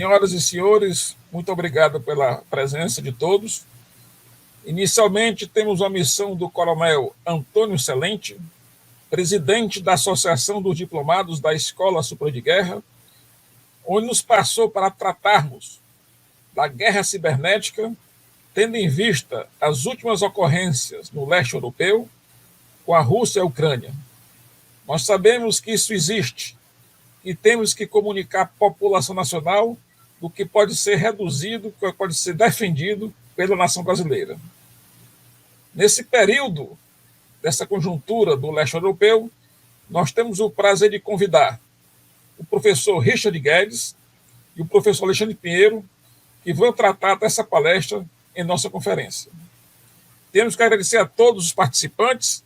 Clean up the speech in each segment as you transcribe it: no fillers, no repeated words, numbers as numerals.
Senhoras e senhores, muito obrigado pela presença de todos. Inicialmente, temos a missão do Coronel Antônio Celente, presidente da Associação dos Diplomados da Escola Superior de Guerra, onde nos passou para tratarmos da guerra cibernética, tendo em vista as últimas ocorrências no leste europeu com a Rússia e a Ucrânia. Nós sabemos que isso existe e temos que comunicar à população nacional do que pode ser reduzido, que pode ser defendido pela nação brasileira. Nesse período dessa conjuntura do leste europeu, nós temos o prazer de convidar o professor Richard Guedes e o professor Alexandre Pinheiro, que vão tratar dessa palestra em nossa conferência. Temos que agradecer a todos os participantes,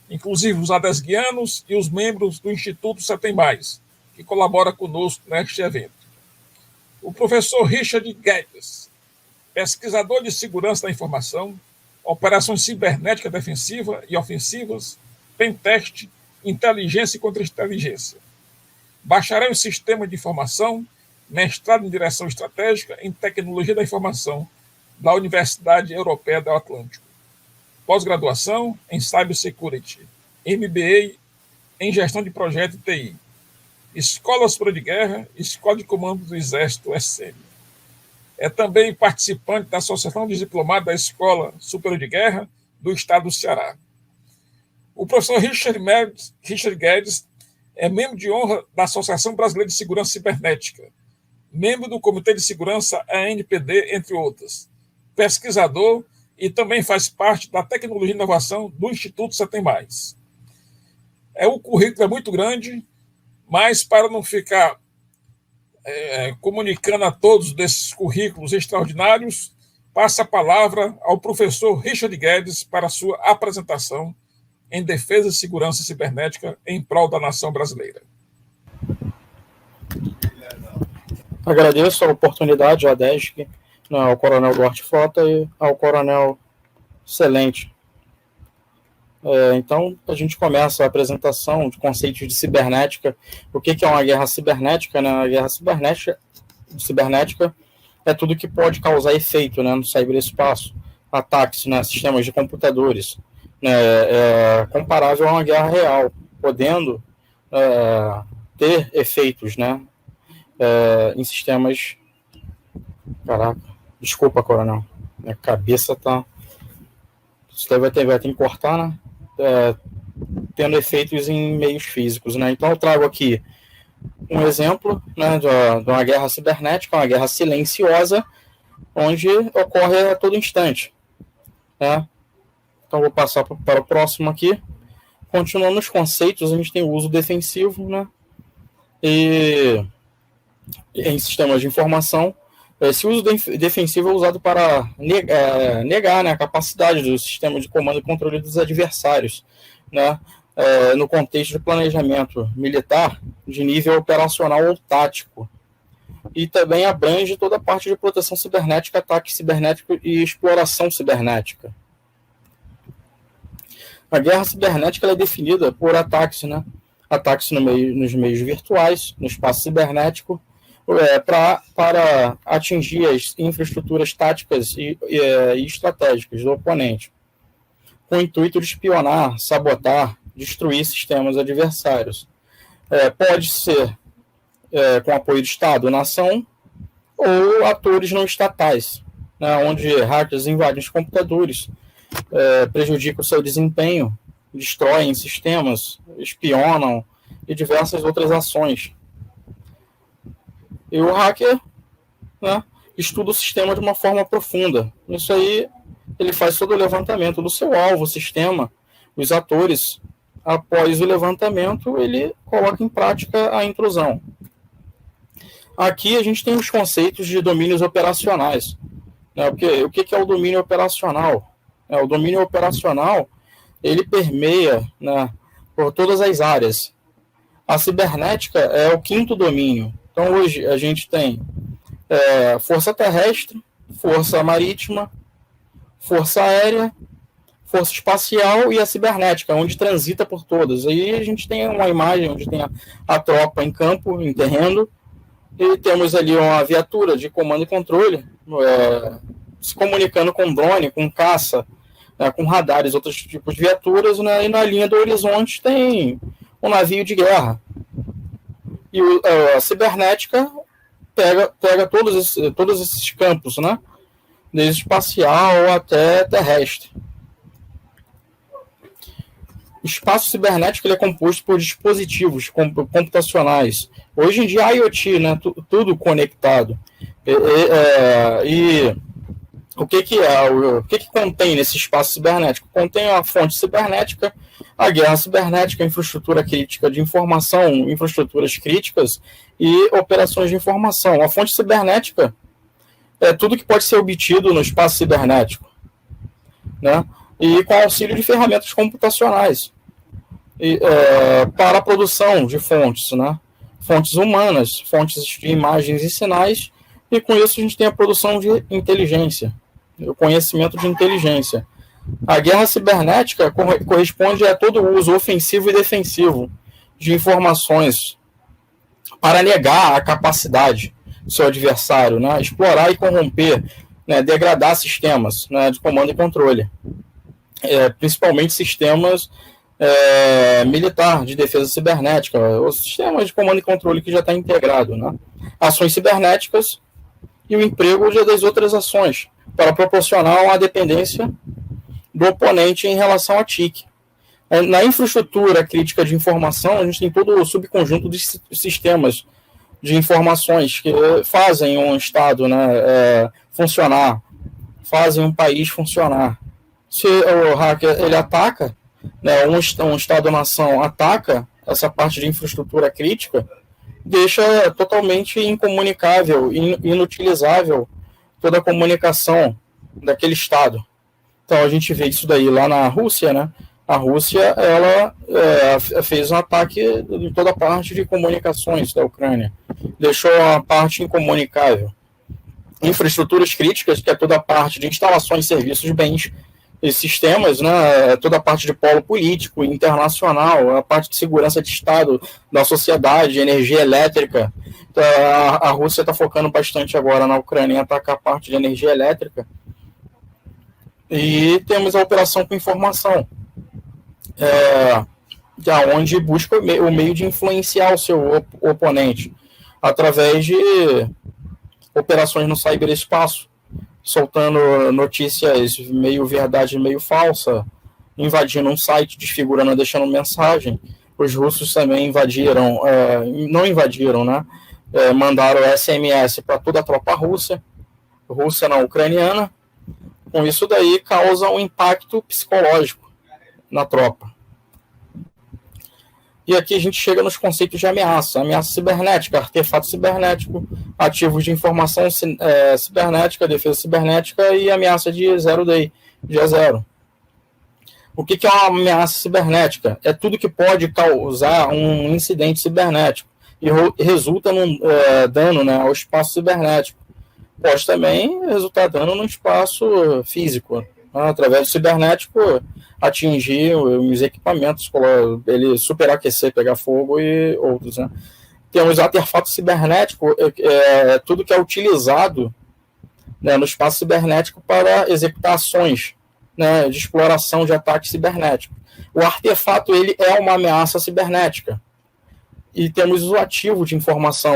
inclusive os adesguianos e os membros do Instituto Setem Mais, que colabora conosco neste evento. O professor Richard Guedes, pesquisador de segurança da informação, operações cibernéticas defensivas e ofensivas, pentest, inteligência e contra-inteligência. Bacharel em Sistema de Informação, mestrado em Direção Estratégica em Tecnologia da Informação da Universidade Europeia do Atlântico. Pós-graduação em Cybersecurity, MBA em Gestão de Projeto e TI. Escola Superior de Guerra, Escola de Comando do Exército, SM. É também participante da Associação dos Diplomados da Escola Superior de Guerra do Estado do Ceará. O professor Richard Guedes é membro de honra da Associação Brasileira de Segurança Cibernética, membro do Comitê de Segurança ANPD, entre outras, pesquisador e também faz parte da Tecnologia e Inovação do Instituto Setem Mais. O currículo é muito grande, mas para não ficar comunicando a todos desses currículos extraordinários, passa a palavra ao professor Richard Guedes para a sua apresentação em defesa e segurança cibernética em prol da nação brasileira. Agradeço a oportunidade ao ADESC, ao Coronel Duarte Frota e ao Coronel Celente. Então, a gente começa a apresentação de conceitos de cibernética. O que é uma guerra cibernética? Né? A guerra cibernética é tudo que pode causar efeito, né, no ciberespaço. Ataques, né, sistemas de computadores, né, comparável a uma guerra real, podendo ter efeitos, né, em sistemas... Caraca, desculpa, coronel. Minha cabeça tá... Isso vai ter que cortar, né? Tendo efeitos em meios físicos, né? Então eu trago aqui um exemplo, né, de uma guerra cibernética, uma guerra silenciosa, onde ocorre a todo instante, né? Então vou passar para o próximo aqui. Continuando os conceitos, a gente tem o uso defensivo, né? E em sistemas de informação, esse uso defensivo é usado para negar, né, a capacidade do sistema de comando e controle dos adversários, né, no contexto de planejamento militar de nível operacional ou tático. E também abrange toda a parte de proteção cibernética, ataque cibernético e exploração cibernética. A guerra cibernética é definida por ataques, né, ataques nos meios virtuais, no espaço cibernético, para atingir as infraestruturas táticas e estratégicas do oponente, com o intuito de espionar, sabotar, destruir sistemas adversários. Pode ser com apoio de Estado, nação, ou atores não estatais, né, onde hackers invadem os computadores, prejudicam o seu desempenho, destroem sistemas, espionam e diversas outras ações. E o hacker, né, estuda o sistema de uma forma profunda. Isso aí, ele faz todo o levantamento do seu alvo, o sistema, os atores. Após o levantamento, ele coloca em prática a intrusão. Aqui a gente tem os conceitos de domínios operacionais. Né, o que é o domínio operacional? O domínio operacional, ele permeia, né, por todas as áreas. A cibernética é o quinto domínio. Então, hoje, a gente tem força terrestre, força marítima, força aérea, força espacial e a cibernética, onde transita por todas. Aí a gente tem uma imagem onde tem a tropa em campo, em terreno, E temos ali uma viatura de comando e controle, se comunicando com drone, com caça, né, com radares, outros tipos de viaturas, né, e na linha do horizonte tem um navio de guerra. E a cibernética pega todos esses campos, né, desde espacial até terrestre. O espaço cibernético ele é composto por dispositivos computacionais. Hoje em dia, IoT, né, tudo conectado. E o que contém nesse espaço cibernético? Contém a fonte cibernética, a guerra cibernética, a infraestrutura crítica de informação, infraestruturas críticas e operações de informação. A fonte cibernética é tudo que pode ser obtido no espaço cibernético, né? E com auxílio de ferramentas computacionais para a produção de fontes, né? Fontes humanas, fontes de imagens e sinais, e com isso a gente tem a produção de inteligência, o conhecimento de inteligência. A guerra cibernética corresponde a todo o uso ofensivo e defensivo de informações para negar a capacidade do seu adversário, né? Explorar e corromper, né? Degradar sistemas, né? De comando e controle. Principalmente sistemas militar, de defesa cibernética, os sistemas de comando e controle que já está integrado, né? Ações cibernéticas e o emprego das outras ações para proporcionar uma dependência do oponente em relação à TIC. Na infraestrutura crítica de informação, a gente tem todo o subconjunto de sistemas de informações que fazem um Estado, né, funcionar, fazem um país funcionar. Se o hacker ele ataca, né, um Estado-nação ataca essa parte de infraestrutura crítica, deixa totalmente incomunicável, inutilizável toda a comunicação daquele Estado. Então a gente vê isso daí lá na Rússia, né? A Rússia ela fez um ataque em toda a parte de comunicações da Ucrânia, deixou a parte incomunicável. Infraestruturas críticas, que é toda a parte de instalações, serviços, bens e sistemas, né, toda a parte de polo político, internacional, a parte de segurança de Estado, da sociedade, energia elétrica. Então, a Rússia está focando bastante agora na Ucrânia em atacar a parte de energia elétrica. E temos a operação com informação, onde busca o meio de influenciar o seu oponente, através de operações no ciberespaço, soltando notícias meio verdade, meio falsa, invadindo um site, desfigurando, deixando mensagem. Os russos também invadiram, não invadiram, né? Mandaram SMS para toda a tropa russa não ucraniana. Com isso daí causa um impacto psicológico na tropa. E aqui a gente chega nos conceitos de ameaça cibernética, artefato cibernético, ativos de informação cibernética, defesa cibernética e ameaça de zero day, dia zero. O que é uma ameaça cibernética? É tudo que pode causar um incidente cibernético e resulta num dano, né, ao espaço cibernético. Pode também resultar dano no espaço físico, né, através do cibernético, atingir os equipamentos, ele superaquecer, pegar fogo e outros, né? Temos artefato cibernético, tudo que é utilizado, né, no espaço cibernético para executar ações, né, de exploração de ataque cibernético. O artefato ele é uma ameaça cibernética. E temos o ativo de informação,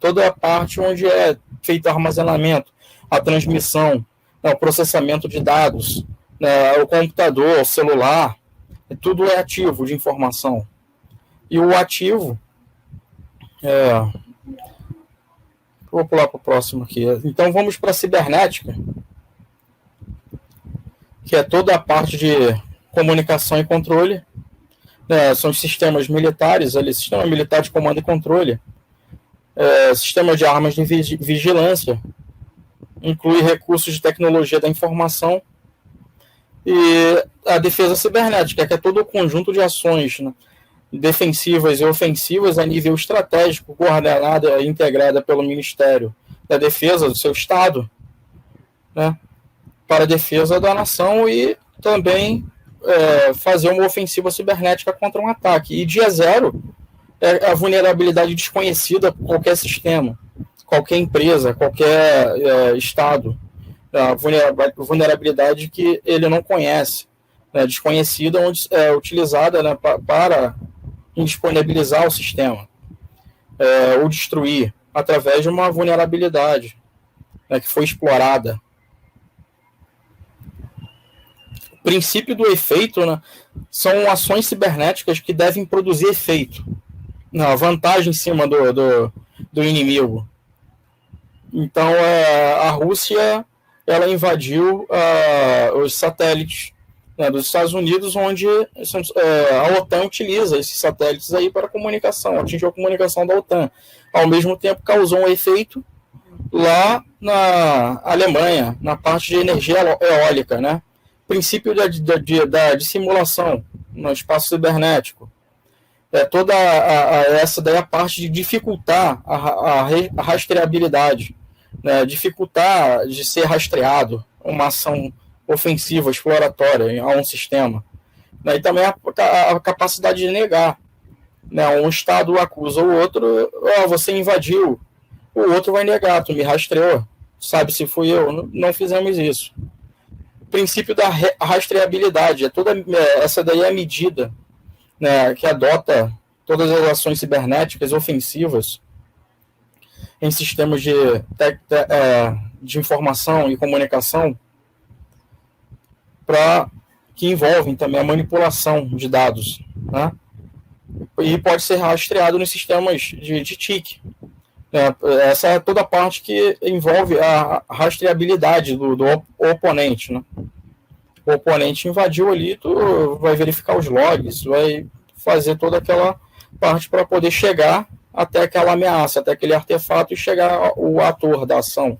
toda a parte onde é feito o armazenamento, a transmissão, o processamento de dados, o computador, o celular, tudo é ativo de informação. E o ativo, vou pular para o próximo aqui. Então vamos para a cibernética, que é toda a parte de comunicação e controle. São os sistemas militares, sistema militar de comando e controle, sistema de armas de vigilância, inclui recursos de tecnologia da informação, e a defesa cibernética, que é todo o conjunto de ações, né, defensivas e ofensivas a nível estratégico, coordenada e integrada pelo Ministério da Defesa do seu Estado, né, para a defesa da nação e também fazer uma ofensiva cibernética contra um ataque. E dia zero é a vulnerabilidade desconhecida por qualquer sistema, qualquer empresa, qualquer estado. A vulnerabilidade que ele não conhece, né, desconhecida, onde é utilizada, né, para indisponibilizar o sistema, ou destruir, através de uma vulnerabilidade, né, que foi explorada. O princípio do efeito, né, são ações cibernéticas que devem produzir efeito, né, vantagem em cima do inimigo. Então, a Rússia, ela invadiu os satélites, né, dos Estados Unidos, onde a OTAN utiliza esses satélites aí para comunicação, atingiu a comunicação da OTAN. Ao mesmo tempo, causou um efeito lá na Alemanha, na parte de energia eólica, né? Princípio da dissimulação no espaço cibernético. Toda essa daí é a parte de dificultar a rastreabilidade, né? Dificultar de ser rastreado uma ação ofensiva, exploratória a um sistema. E também a capacidade de negar. Né? Um Estado acusa o outro, você invadiu, o outro vai negar, tu me rastreou, sabe se fui eu, não fizemos isso. O princípio da rastreabilidade, essa daí é a medida, né, que adota todas as ações cibernéticas ofensivas em sistemas de informação e comunicação, que envolvem também a manipulação de dados, né? E pode ser rastreado nos sistemas de TIC. Essa é toda a parte que envolve a rastreabilidade do oponente, né? O oponente invadiu ali, tu vai verificar os logs, vai fazer toda aquela parte para poder chegar até aquela ameaça, até aquele artefato e chegar o ator da ação.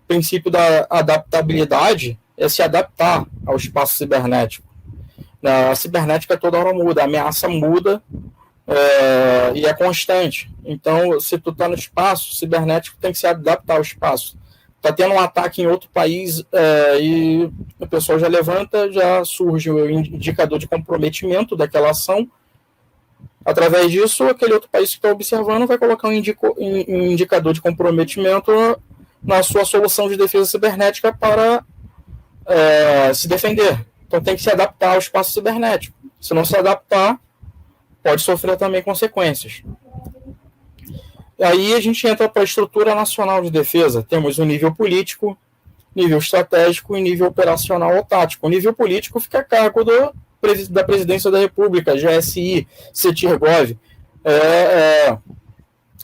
O princípio da adaptabilidade é se adaptar ao espaço cibernético. A cibernética toda hora muda, a ameaça muda, e é constante. Então, se tu está no espaço cibernético, tem que se adaptar ao espaço. Está tendo um ataque em outro país, e o pessoal já levanta, já surge o indicador de comprometimento daquela ação. Através disso, aquele outro país que está observando vai colocar um indicador de comprometimento na sua solução de defesa cibernética para se defender. Então tem que se adaptar ao espaço cibernético. Se não se adaptar, pode sofrer também consequências. E aí a gente entra para a estrutura nacional de defesa. Temos o nível político, nível estratégico e nível operacional ou tático. O nível político fica a cargo da Presidência da República, GSI, CETIR-GOV.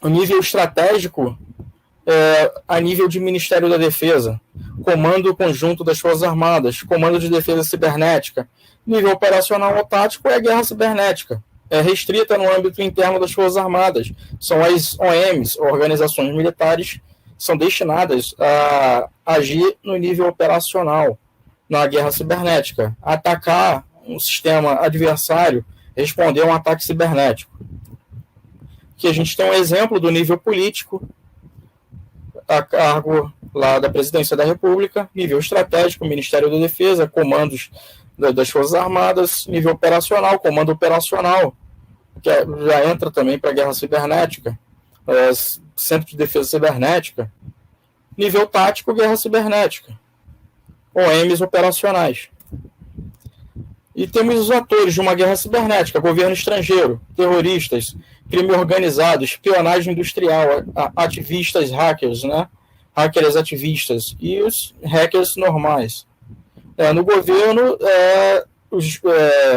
O nível estratégico a nível de Ministério da Defesa, Comando Conjunto das Forças Armadas, Comando de Defesa Cibernética. Nível operacional ou tático é a guerra cibernética. É restrita no âmbito interno das Forças Armadas. São as OMs, organizações militares, são destinadas a agir no nível operacional na guerra cibernética. Atacar um sistema adversário, responder a um ataque cibernético. Aqui a gente tem um exemplo do nível político, a cargo lá da Presidência da República, nível estratégico, Ministério da Defesa, comandos das Forças Armadas, nível operacional, comando operacional, que já entra também para a guerra cibernética, Centro de Defesa Cibernética, nível tático, guerra cibernética, OMs operacionais. E temos os atores de uma guerra cibernética, governo estrangeiro, terroristas, crime organizado, espionagem industrial, ativistas, hackers, né? Hackers ativistas e os hackers normais. No governo,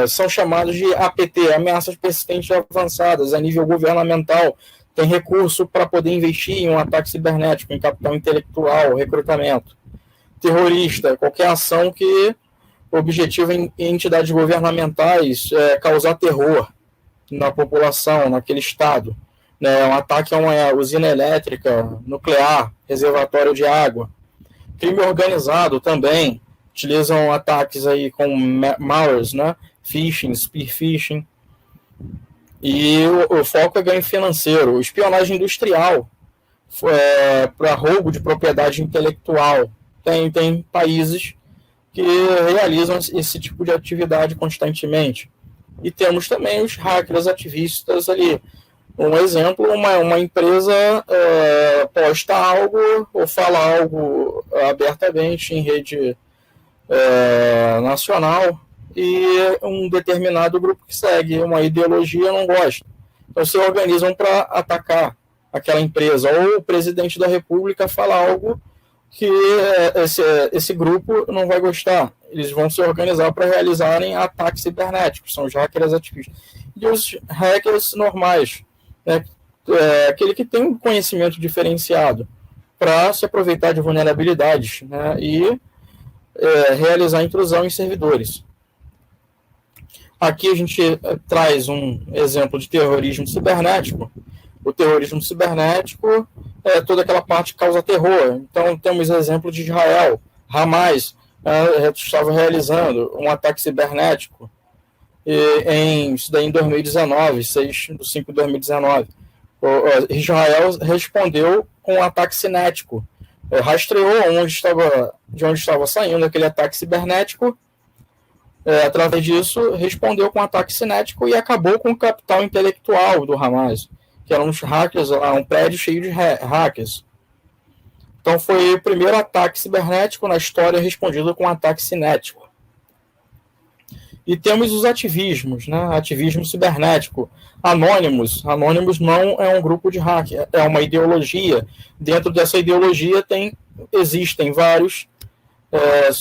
são chamados de APT, ameaças persistentes avançadas, a nível governamental, tem recurso para poder investir em um ataque cibernético, em capital intelectual, recrutamento. Terrorista, qualquer ação que o objetivo em entidades governamentais é causar terror na população, naquele estado. Né? Um ataque a uma usina elétrica, nuclear, reservatório de água. Crime organizado também. Utilizam ataques aí com malwares, né? Phishing, spear phishing. E o foco é ganho financeiro. Espionagem industrial, para roubo de propriedade intelectual. Tem países que realizam esse tipo de atividade constantemente. E temos também os hackers ativistas ali, Um exemplo, uma empresa posta algo ou fala algo abertamente em rede nacional e um determinado grupo que segue uma ideologia não gosta. Então se organizam para atacar aquela empresa, ou o presidente da República fala algo que esse grupo não vai gostar. Eles vão se organizar para realizarem ataques cibernéticos, são os hackers ativistas. E os hackers normais, né, aquele que tem um conhecimento diferenciado para se aproveitar de vulnerabilidades, né, e realizar intrusão em servidores. Aqui a gente traz um exemplo de terrorismo cibernético. O terrorismo cibernético é toda aquela parte que causa terror. Então, temos exemplo de Israel. Hamas estava realizando um ataque cibernético isso daí em 2019, 6 de 5 de 2019. Israel respondeu com um ataque cinético. Rastreou de onde estava saindo aquele ataque cibernético. Através disso, respondeu com um ataque cinético e acabou com o capital intelectual do Hamas, que eram uns hackers, um prédio cheio de hackers. Então foi o primeiro ataque cibernético na história respondido com um ataque cinético. E temos os ativismos, né? Ativismo cibernético. Anônimos não é um grupo de hacker, é uma ideologia. Dentro dessa ideologia existem vários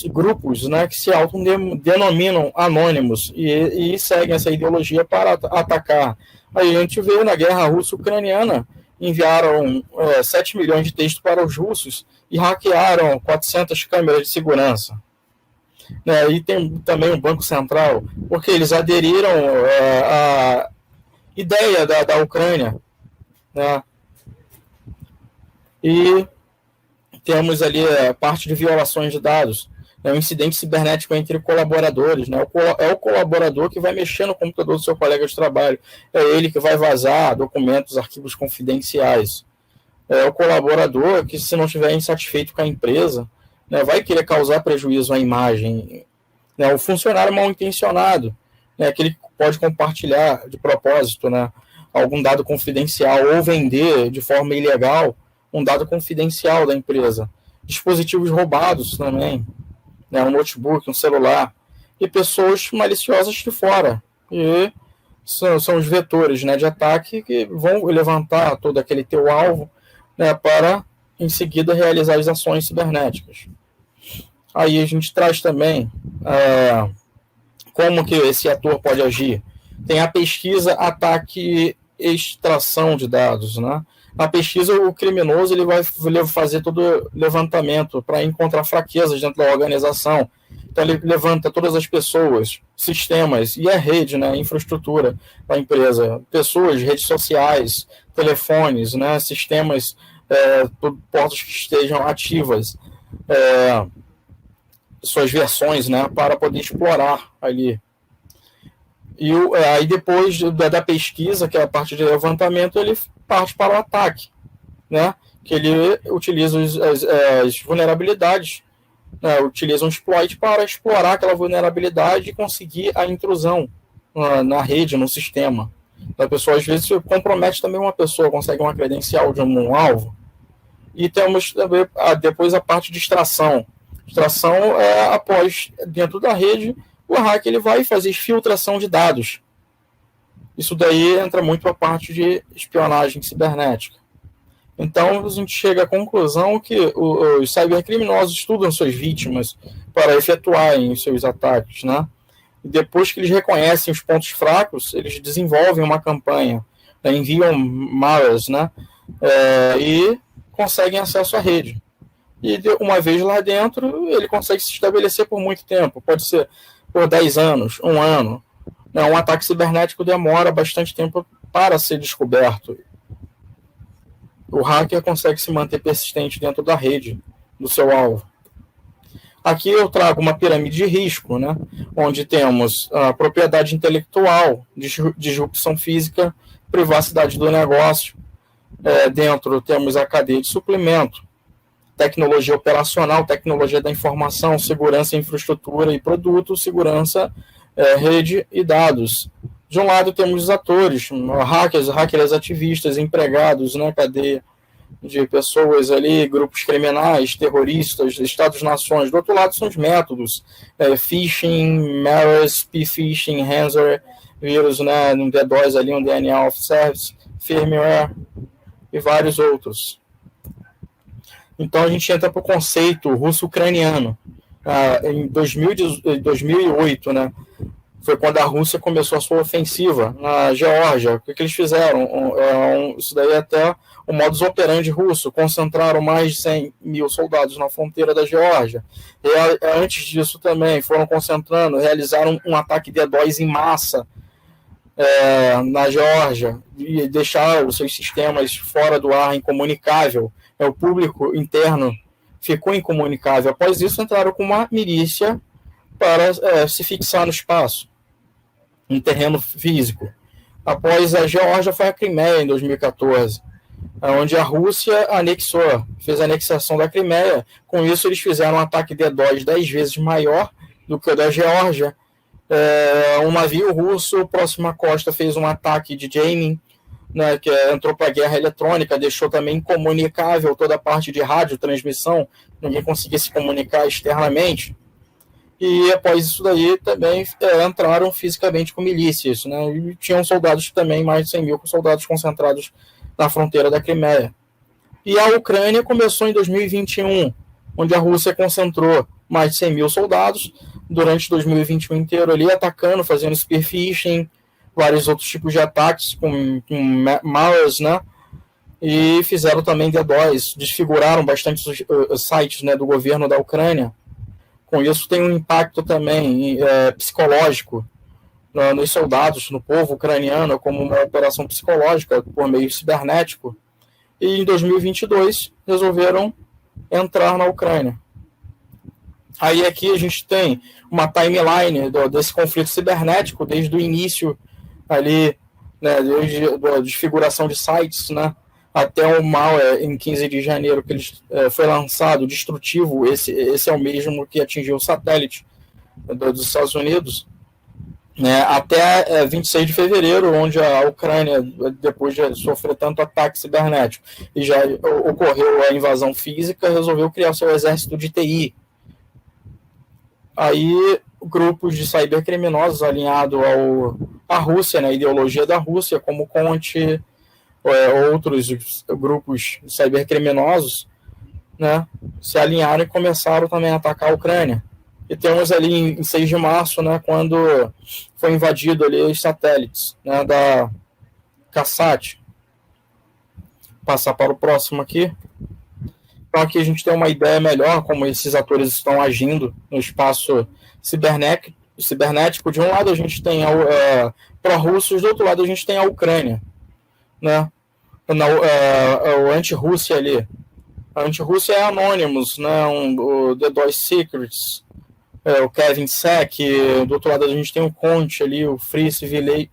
grupos, né, que se autodenominam anônimos e seguem essa ideologia para atacar. Aí a gente vê na guerra russo-ucraniana, enviaram 7 milhões de textos para os russos e hackearam 400 câmeras de segurança. E tem também um Banco Central, porque eles aderiram à ideia da Ucrânia. Né? E temos ali a parte de violações de dados, um incidente cibernético entre colaboradores. Né? É o colaborador que vai mexer no computador do seu colega de trabalho, é ele que vai vazar documentos, arquivos confidenciais. É o colaborador que, se não estiver insatisfeito com a empresa, né, vai querer causar prejuízo à imagem. O funcionário mal intencionado, aquele que pode compartilhar de propósito, né, algum dado confidencial ou vender de forma ilegal um dado confidencial da empresa. Dispositivos roubados também, um notebook, um celular, e pessoas maliciosas de fora. E são os vetores, né, de ataque que vão levantar todo aquele teu alvo, né, para, em seguida, realizar as ações cibernéticas. Aí a gente traz também como que esse ator pode agir. Tem a pesquisa, ataque, extração de dados, né? Na pesquisa, o criminoso ele vai fazer todo levantamento para encontrar fraquezas dentro da organização. Então, ele levanta todas as pessoas, sistemas e a rede, né, infraestrutura da empresa, pessoas, redes sociais, telefones, né, sistemas, portas que estejam ativas, suas versões, né, para poder explorar ali. E aí, depois da pesquisa, que é a parte de levantamento, ele parte para o ataque, né? Que ele utiliza as vulnerabilidades, né? Utiliza um exploit para explorar aquela vulnerabilidade e conseguir a intrusão na rede, no sistema. A pessoa, às vezes, compromete também uma pessoa, consegue uma credencial de um alvo. E temos também depois a parte de extração. Extração após, dentro da rede, o hacker ele vai fazer filtração de dados. Isso daí entra muito a parte de espionagem cibernética. Então, a gente chega à conclusão que os cybercriminosos estudam suas vítimas para efetuarem os seus ataques, né? E depois que eles reconhecem os pontos fracos, eles desenvolvem uma campanha, né? Enviam malwares, né? E conseguem acesso à rede. E uma vez lá dentro, ele consegue se estabelecer por muito tempo. Pode ser por 10 anos, 1 ano. Um ataque cibernético demora bastante tempo para ser descoberto. O hacker consegue se manter persistente dentro da rede do seu alvo. Aqui eu trago uma pirâmide de risco, né, onde temos a propriedade intelectual, disrupção física, privacidade do negócio. Dentro temos a cadeia de suplemento, tecnologia operacional, tecnologia da informação, segurança, infraestrutura e produto, segurança, rede e dados, De um lado temos os atores, hackers ativistas, empregados na cadeia de pessoas ali, grupos criminais, terroristas, Estados-nações. Do outro lado são os métodos, phishing, malware, phishing, ransomware, vírus, né, um D2 ali, um DNA of Service, firmware e vários outros. Então a gente entra para o conceito russo-ucraniano. Em 2008, né, foi quando a Rússia começou a sua ofensiva na Geórgia. O que eles fizeram? Isso daí é até o modus operandi russo. Concentraram mais de 100 mil soldados na fronteira da Geórgia. E antes disso também foram concentrando, realizaram um ataque D2 em massa na Geórgia e deixaram os seus sistemas fora do ar, incomunicável. O público interno ficou incomunicável. Após isso, entraram com uma milícia para se fixar no espaço, em terreno físico. Após a Geórgia, foi a Crimeia, em 2014, onde a Rússia fez a anexação da Crimeia. Com isso, eles fizeram um ataque D2 10 vezes maior do que o da Geórgia. Um navio russo, próximo à costa, fez um ataque de jamming, né, que entrou para a guerra eletrônica, deixou também incomunicável toda a parte de radiotransmissão, ninguém conseguia se comunicar externamente. E após isso daí também entraram fisicamente com milícias, né, e tinham soldados também, mais de 100 mil soldados concentrados na fronteira da Crimeia. E a Ucrânia começou em 2021, onde a Rússia concentrou mais de 100 mil soldados durante 2021 inteiro ali, atacando, fazendo spear phishing, vários outros tipos de ataques com malwares, né? E fizeram também D2, desfiguraram bastante os sites, né, do governo da Ucrânia. Com isso tem um impacto também psicológico nos soldados, no povo ucraniano, como uma operação psicológica por meio cibernético. E em 2022 resolveram entrar na Ucrânia. Aí aqui a gente tem uma timeline desse conflito cibernético desde o início ali, né, desde a desfiguração de sites, né, até o malware em 15 de janeiro que ele foi lançado, destrutivo. Esse é o mesmo que atingiu o satélite dos Estados Unidos, né, até 26 de fevereiro, onde a Ucrânia, depois de sofrer tanto ataque cibernético e já ocorreu a invasão física, resolveu criar o seu exército de TI. Aí grupos de cybercriminosos alinhados à Rússia, né, a ideologia da Rússia, como Conte, outros grupos cybercriminosos, né, se alinharam e começaram também a atacar a Ucrânia. E temos ali em 6 de março, né, quando foi invadido ali os satélites, né, da Kassat. Passar para o próximo aqui. Então aqui a gente tem uma ideia melhor como esses atores estão agindo no espaço cibernético. De um lado a gente tem pró-russos, do outro lado a gente tem a Ucrânia, né? O anti-Rússia ali. A anti-Rússia é Anonymous, né? O The DOS Secrets, o Kevin Sec. Do outro lado a gente tem o Conte ali, o Free Civil,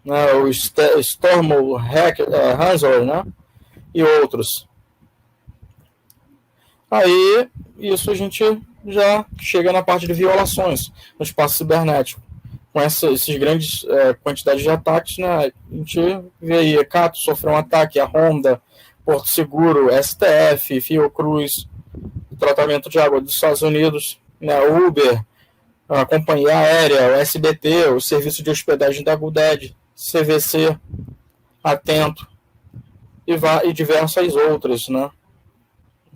né? O Stormo Hansor, né? E outros. Aí, isso a gente já chega na parte de violações no espaço cibernético. Com esses grandes quantidades de ataques, né, a gente vê aí, a Cato sofreu um ataque, a Honda, Porto Seguro, STF, Fiocruz, o tratamento de água dos Estados Unidos, né, Uber, a companhia aérea, o SBT, o serviço de hospedagem da GoDaddy, CVC, Atento, e diversas outras, né?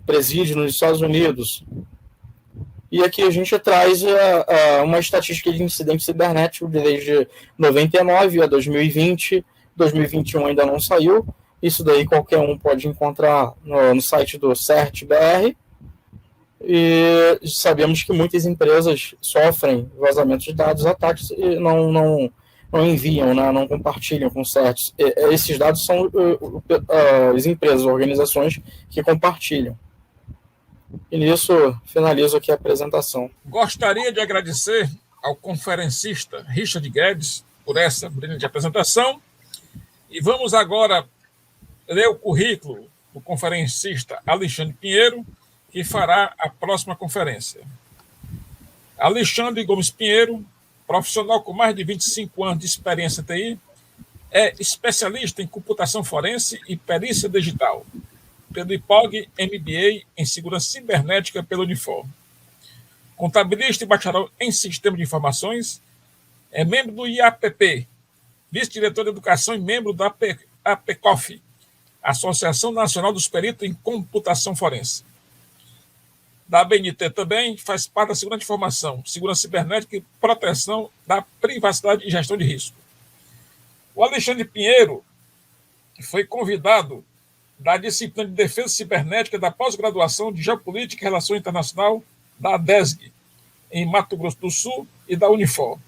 Presídio nos Estados Unidos. E aqui a gente traz uma estatística de incidente cibernético desde 99 a 2020, 2021 ainda não saiu. Isso daí qualquer um pode encontrar no site do CERT-BR. E sabemos que muitas empresas sofrem vazamentos de dados, ataques, e não enviam, né, não compartilham com certos. Esses dados são as empresas, organizações que compartilham. E nisso, finalizo aqui a apresentação. Gostaria de agradecer ao conferencista Richard Guedes por essa brilhante apresentação. E vamos agora ler o currículo do conferencista Alexandre Pinheiro, que fará a próxima conferência. Alexandre Gomes Pinheiro profissional com mais de 25 anos de experiência em TI, é especialista em computação forense e perícia digital, pelo IPOG MBA em segurança cibernética pelo Unifor. Contabilista e bacharel em sistema de informações, é membro do IAPP, vice-diretor de educação e membro da APCOF, Associação Nacional dos Peritos em Computação Forense. Da ABNT também faz parte da segurança de informação, segurança cibernética e proteção da privacidade e gestão de risco. O Alexandre Pinheiro foi convidado da disciplina de Defesa Cibernética da pós-graduação de Geopolítica e Relações Internacional da ADESG, em Mato Grosso do Sul, e da Unifor.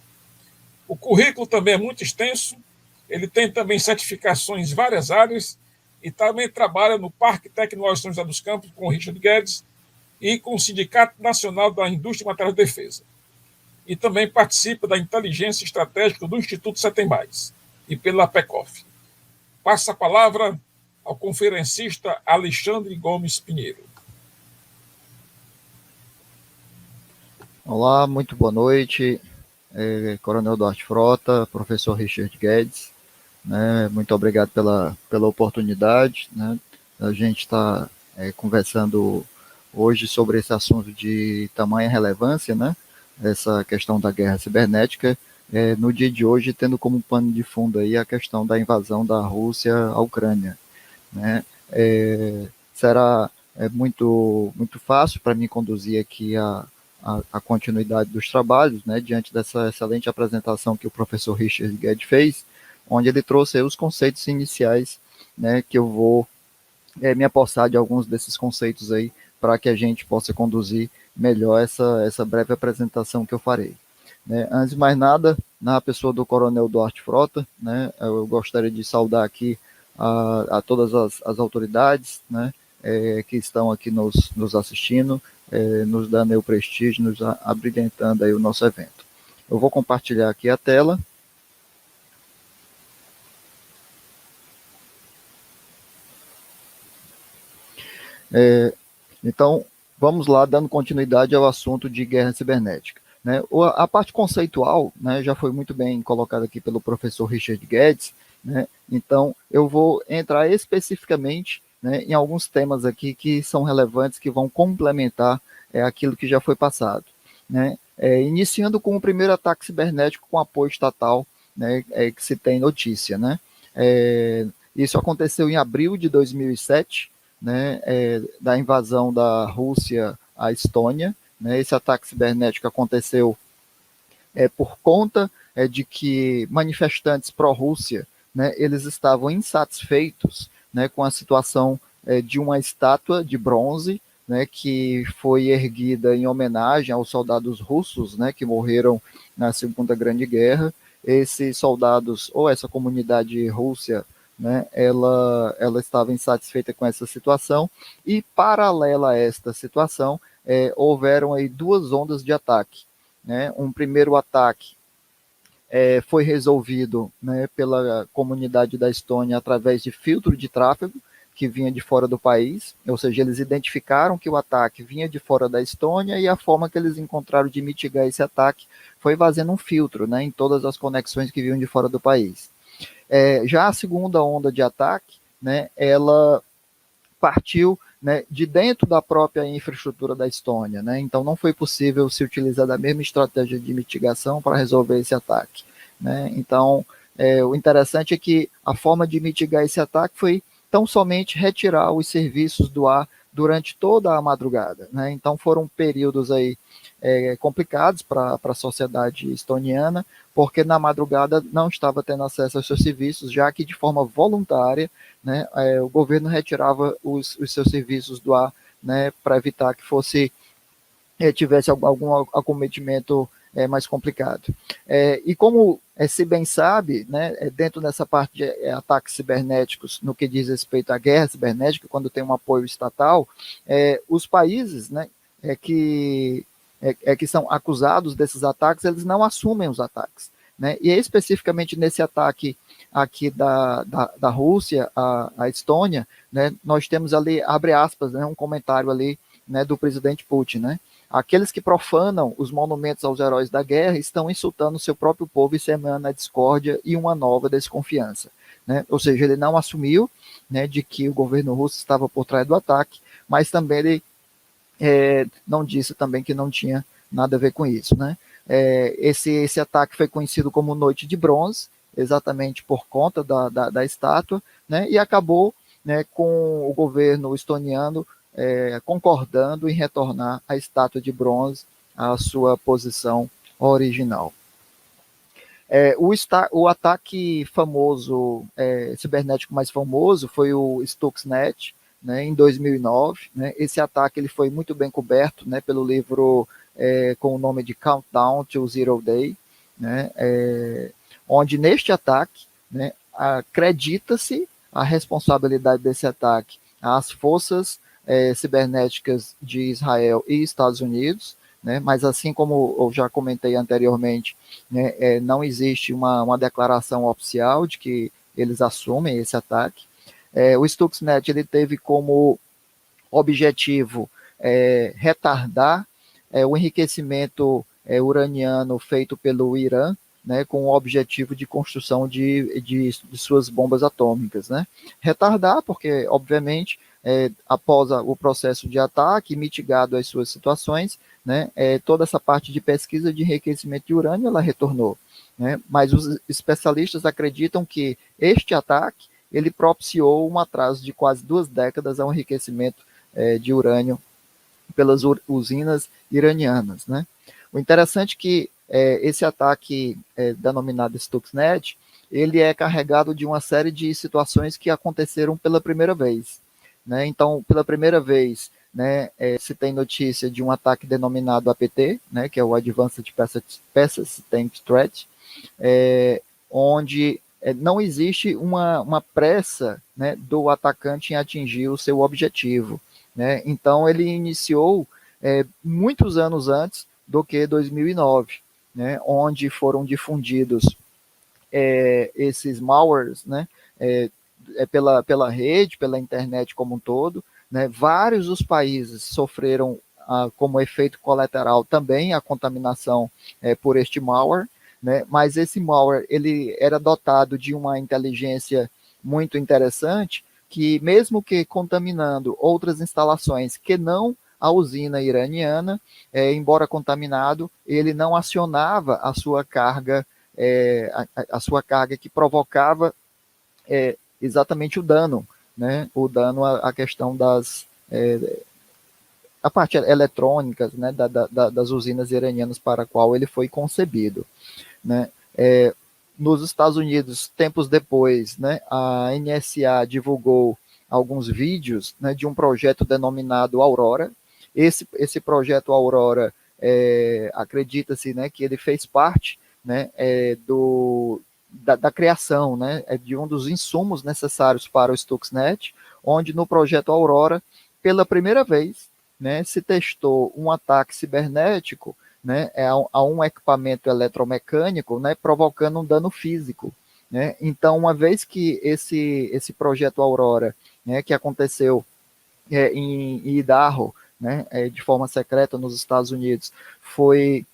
O currículo também é muito extenso, ele tem também certificações em várias áreas e também trabalha no Parque Tecnológico São José dos Campos com o Richard Guedes e com o Sindicato Nacional da Indústria de Materiais de Defesa. E também participa da inteligência estratégica do Instituto Setemais e pela PECOF. Passa a palavra ao conferencista Alexandre Gomes Pinheiro. Olá, muito boa noite, Coronel Duarte Frota, professor Richard Guedes, né, muito obrigado pela oportunidade, né, a gente está conversando hoje sobre esse assunto de tamanha relevância, né, essa questão da guerra cibernética, no dia de hoje tendo como pano de fundo aí a questão da invasão da Rússia à Ucrânia, né, será muito fácil para mim conduzir aqui a continuidade dos trabalhos, né, diante dessa excelente apresentação que o professor Richard Guedes fez, onde ele trouxe aí os conceitos iniciais, né, que eu vou me apossar de alguns desses conceitos aí, para que a gente possa conduzir melhor essa breve apresentação que eu farei. Né, antes de mais nada, na pessoa do Coronel Duarte Frota, né, eu gostaria de saudar aqui a todas as autoridades, né, que estão aqui nos assistindo, nos dando aí o prestígio, nos abrilhantando aí o nosso evento. Eu vou compartilhar aqui a tela. Então, vamos lá, dando continuidade ao assunto de guerra cibernética. Né? A parte conceitual, né, já foi muito bem colocada aqui pelo professor Richard Guedes, né? Então, eu vou entrar especificamente, né, em alguns temas aqui que são relevantes, que vão complementar aquilo que já foi passado. Né? Iniciando com o primeiro ataque cibernético com apoio estatal, né, que se tem notícia. Né? Isso aconteceu em abril de 2007, né, da invasão da Rússia à Estônia. Né? Esse ataque cibernético aconteceu por conta de que manifestantes pró-Rússia, né, eles estavam insatisfeitos, né, com a situação de uma estátua de bronze, né, que foi erguida em homenagem aos soldados russos, né, que morreram na Segunda Grande Guerra. Esses soldados, ou essa comunidade rússia, né, ela estava insatisfeita com essa situação, e paralela a esta situação, houveram aí duas ondas de ataque. Né? Um primeiro ataque foi resolvido, né, pela comunidade da Estônia através de filtro de tráfego que vinha de fora do país, ou seja, eles identificaram que o ataque vinha de fora da Estônia, e a forma que eles encontraram de mitigar esse ataque foi fazendo um filtro, né, em todas as conexões que vinham de fora do país. Já a segunda onda de ataque, né, ela partiu, né, de dentro da própria infraestrutura da Estônia. Né? Então, não foi possível se utilizar da mesma estratégia de mitigação para resolver esse ataque. Né? Então, o interessante é que a forma de mitigar esse ataque foi tão somente retirar os serviços do ar durante toda a madrugada. Né? Então, foram períodos aí complicados para a sociedade estoniana, porque na madrugada não estava tendo acesso aos seus serviços, já que de forma voluntária, né, o governo retirava os seus serviços do ar, né, para evitar que tivesse algum acometimento mais complicado. E como se bem sabe, né, dentro dessa parte de ataques cibernéticos, no que diz respeito à guerra cibernética, quando tem um apoio estatal, os países, né, que são acusados desses ataques, eles não assumem os ataques. Né? E especificamente nesse ataque aqui da Rússia à Estônia, né, nós temos ali, abre aspas, né, um comentário ali, né, do presidente Putin, né? aqueles que profanam os monumentos aos heróis da guerra estão insultando o seu próprio povo e sembrando a discórdia e uma nova desconfiança. Né? Ou seja, ele não assumiu, né, de que o governo russo estava por trás do ataque, mas também ele não disse também que não tinha nada a ver com isso. Né? Esse ataque foi conhecido como Noite de Bronze, exatamente por conta da estátua, né? E acabou, né, com o governo estoniano concordando em retornar a estátua de bronze à sua posição original. O ataque famoso, cibernético mais famoso, foi o Stuxnet, né, em 2009. Né? Esse ataque ele foi muito bem coberto, né, pelo livro com o nome de Countdown to Zero Day, né, onde neste ataque, né, acredita-se a responsabilidade desse ataque às forças cibernéticas de Israel e Estados Unidos, né, mas assim como eu já comentei anteriormente, né, não existe uma declaração oficial de que eles assumem esse ataque. O Stuxnet ele teve como objetivo retardar o enriquecimento uraniano feito pelo Irã, né, com o objetivo de construção de suas bombas atômicas. Né? Retardar, porque, obviamente, após o processo de ataque, mitigado as suas situações, né, toda essa parte de pesquisa de enriquecimento de urânio, ela retornou. Né? Mas os especialistas acreditam que este ataque ele propiciou um atraso de quase 2 décadas ao enriquecimento de urânio pelas usinas iranianas. Né? O interessante é que esse ataque denominado Stuxnet, ele é carregado de uma série de situações que aconteceram pela primeira vez. Né? Então, pela primeira vez, né, se tem notícia de um ataque denominado APT, né, que é o Advanced Persistent Threat, onde não existe uma pressa, né, do atacante em atingir o seu objetivo. Né? Então, ele iniciou muitos anos antes do que 2009, né, onde foram difundidos esses malwares, né, pela rede, pela internet como um todo. Né? Vários dos países sofreram como efeito colateral também a contaminação por este malware, né? Mas esse malware ele era dotado de uma inteligência muito interessante, que mesmo que contaminando outras instalações que não a usina iraniana, embora contaminado, ele não acionava a sua carga, a sua carga que provocava exatamente o dano, né? O dano à questão a parte eletrônica, né? Das usinas iranianas para a qual ele foi concebido. Né? Nos Estados Unidos, tempos depois, né, a NSA divulgou alguns vídeos, né, de um projeto denominado Aurora. Esse projeto Aurora, acredita-se, né, que ele fez parte, né, da criação, né, de um dos insumos necessários para o Stuxnet, onde no projeto Aurora, pela primeira vez, né, se testou um ataque cibernético, né, a um equipamento eletromecânico, né, provocando um dano físico. Né? Então, uma vez que esse projeto Aurora, né, que aconteceu em Idaho, né, de forma secreta nos Estados Unidos, foi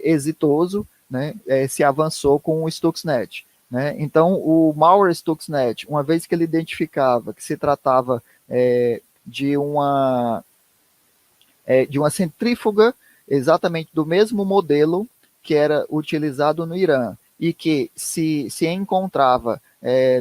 exitoso, né, se avançou com o Stuxnet. Né? Então, o malware Stuxnet, uma vez que ele identificava que se tratava de uma centrífuga exatamente do mesmo modelo que era utilizado no Irã, e que se encontrava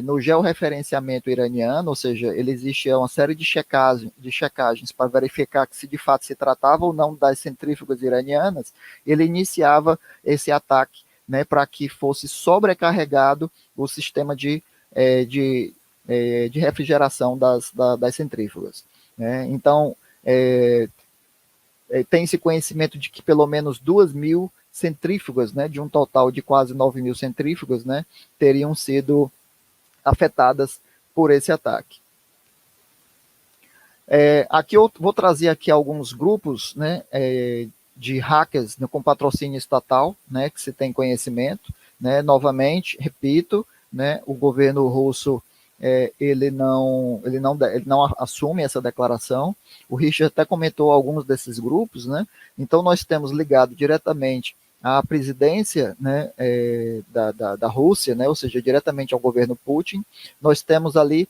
no georreferenciamento iraniano, ou seja, ele existia uma série de checagens para verificar que se de fato se tratava ou não das centrífugas iranianas, ele iniciava esse ataque, né, para que fosse sobrecarregado o sistema de refrigeração das centrífugas. Né? Então, tem-se conhecimento de que pelo menos 2.000 centrífugas, né, de um total de quase 9.000 centrífugas, né, teriam sido afetadas por esse ataque. Aqui eu vou trazer aqui alguns grupos, né, de hackers, né, com patrocínio estatal, né, que se tem conhecimento. Né, novamente, repito, né, o governo russo ele não assume essa declaração. O Richard até comentou alguns desses grupos, né? Então nós temos ligado diretamente à presidência, né, da Rússia, né, ou seja, diretamente ao governo Putin. Nós temos ali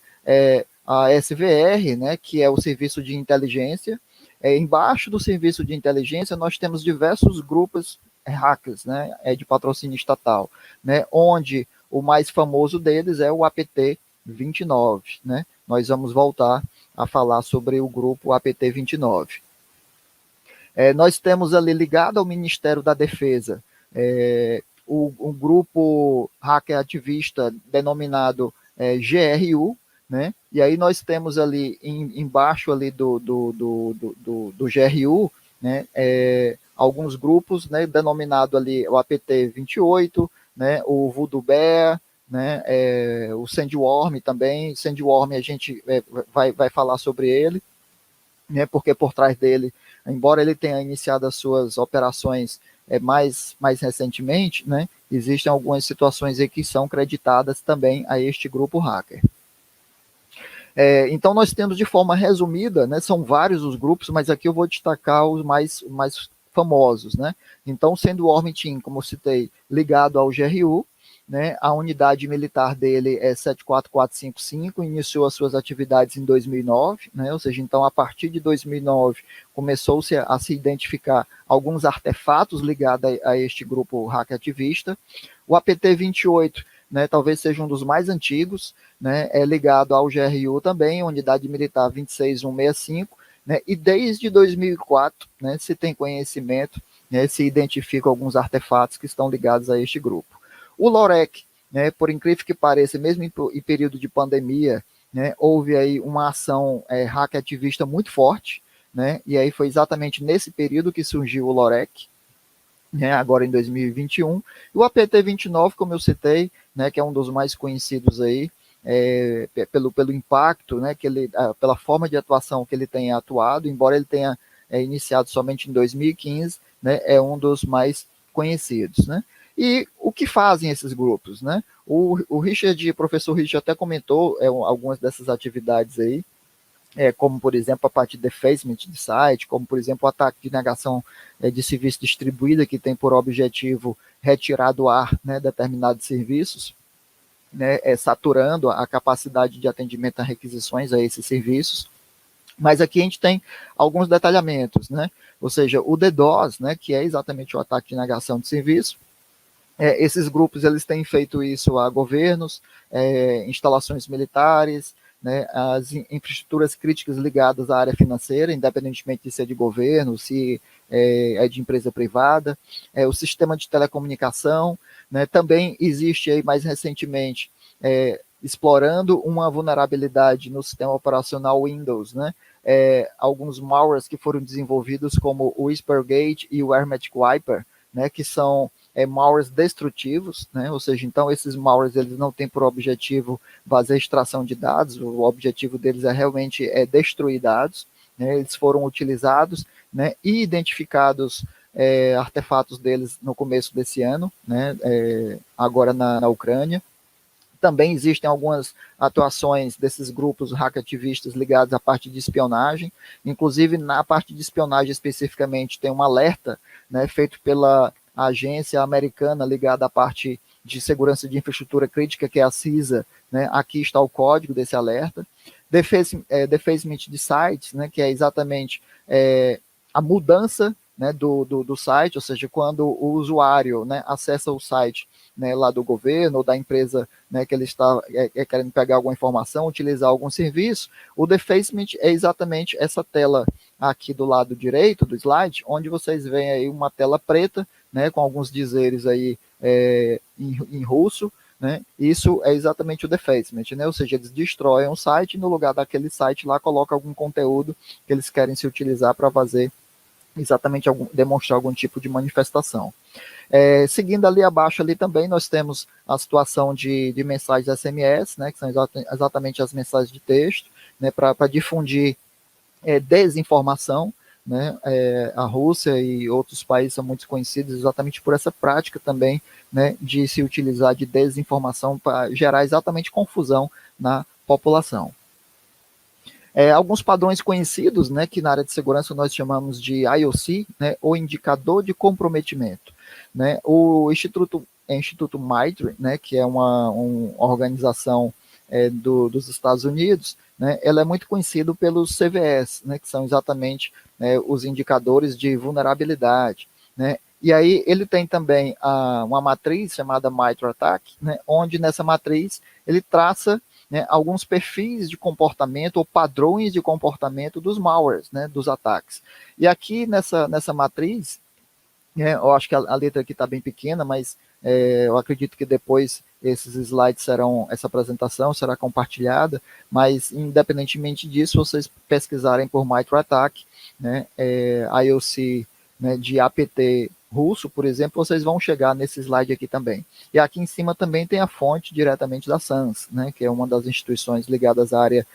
a SVR, né, que é o serviço de inteligência. Embaixo do serviço de inteligência nós temos diversos grupos hackers, né, de patrocínio estatal, né, onde o mais famoso deles é o APT-29, né? Nós vamos voltar a falar sobre o grupo APT-29. Nós temos ali ligado ao Ministério da Defesa um grupo hacker ativista denominado GRU, né? E aí nós temos ali embaixo ali do GRU, né, alguns grupos, né, denominado ali o APT-28, né, o Voodoo Bear, né, o Sandworm também. Sandworm a gente vai falar sobre ele, né, porque por trás dele, embora ele tenha iniciado as suas operações mais recentemente, né, existem algumas situações aí que são creditadas também a este grupo hacker. Então nós temos de forma resumida, né, são vários os grupos, mas aqui eu vou destacar os mais famosos, né? Então, sendo o Sandworm Team, como eu citei, ligado ao GRU, né, a unidade militar dele é 74455, iniciou as suas atividades em 2009, né, ou seja, então a partir de 2009 começou-se a se identificar alguns artefatos ligados a este grupo hacker ativista. O APT-28, né, talvez seja um dos mais antigos, né, é ligado ao GRU também, unidade militar 26165, né, e desde 2004, né, se tem conhecimento, né, se identificam alguns artefatos que estão ligados a este grupo. O Lorec, né, por incrível que pareça, mesmo em período de pandemia, né, houve aí uma ação hacker ativista muito forte, né, e aí foi exatamente nesse período que surgiu o Lorec, né, agora em 2021. E o APT-29, como eu citei, né, que é um dos mais conhecidos aí, pelo impacto, né, pela forma de atuação que ele tem atuado, embora ele tenha iniciado somente em 2015, né, é um dos mais conhecidos, né? E o que fazem esses grupos, né? O Richard, o professor Richard até comentou algumas dessas atividades aí, como, por exemplo, a parte de defacement de site, como, por exemplo, o ataque de negação de serviço distribuída, que tem por objetivo retirar do ar, né, determinados serviços, né, saturando a capacidade de atendimento a requisições a esses serviços. Mas aqui a gente tem alguns detalhamentos, né? Ou seja, o DDoS, né, que é exatamente o ataque de negação de serviço. Esses grupos eles têm feito isso a governos, instalações militares, né, as infraestruturas críticas ligadas à área financeira, independentemente de ser de governo, se é de empresa privada, o sistema de telecomunicação, né, também existe aí mais recentemente, explorando uma vulnerabilidade no sistema operacional Windows, né, alguns malwares que foram desenvolvidos como o Whispergate e o Hermetic Wiper, né, que são malwares destrutivos, né? Ou seja, então esses malwares eles não têm por objetivo fazer extração de dados, o objetivo deles é realmente destruir dados, né? Eles foram utilizados, né, e identificados artefatos deles no começo desse ano, né, agora na Ucrânia. Também existem algumas atuações desses grupos hackativistas ligados à parte de espionagem, inclusive na parte de espionagem especificamente tem um alerta, né, feito pela agência americana ligada à parte de segurança de infraestrutura crítica, que é a CISA, né? Aqui está o código desse alerta. Defacement de sites, né, que é exatamente a mudança, né, do site, ou seja, quando o usuário, né, acessa o site, né, lá do governo ou da empresa, né, que ele está querendo pegar alguma informação, utilizar algum serviço, o defacement é exatamente essa tela aqui do lado direito do slide, onde vocês veem aí uma tela preta, né, com alguns dizeres aí em russo, né? Isso é exatamente o defacement, né? Ou seja, eles destroem o site e no lugar daquele site lá coloca algum conteúdo que eles querem se utilizar para fazer exatamente demonstrar algum tipo de manifestação. Seguindo ali abaixo ali também nós temos a situação de mensagens SMS, né, que são exatamente as mensagens de texto, né, para difundir desinformação, né, a Rússia e outros países são muito conhecidos exatamente por essa prática também, né, de se utilizar de desinformação para gerar exatamente confusão na população. Alguns padrões conhecidos, né, que na área de segurança nós chamamos de IOC, né, ou indicador de comprometimento. Né? O Instituto MITRE, né, que é uma organização dos Estados Unidos, né, ela é muito conhecida pelos CVS, né, que são exatamente os indicadores de vulnerabilidade. Né? E aí ele tem também uma matriz chamada MITRE ATT&CK, né, onde nessa matriz ele traça, né, alguns perfis de comportamento ou padrões de comportamento dos malwares, né, dos ataques. E aqui nessa matriz, eu acho que a letra aqui está bem pequena, mas eu acredito que depois esses slides essa apresentação será compartilhada, mas independentemente disso, vocês pesquisarem por MITRE ATT&CK, né, IOC, né, de APT russo, por exemplo, vocês vão chegar nesse slide aqui também. E aqui em cima também tem a fonte diretamente da SANS, né, que é uma das instituições ligadas à área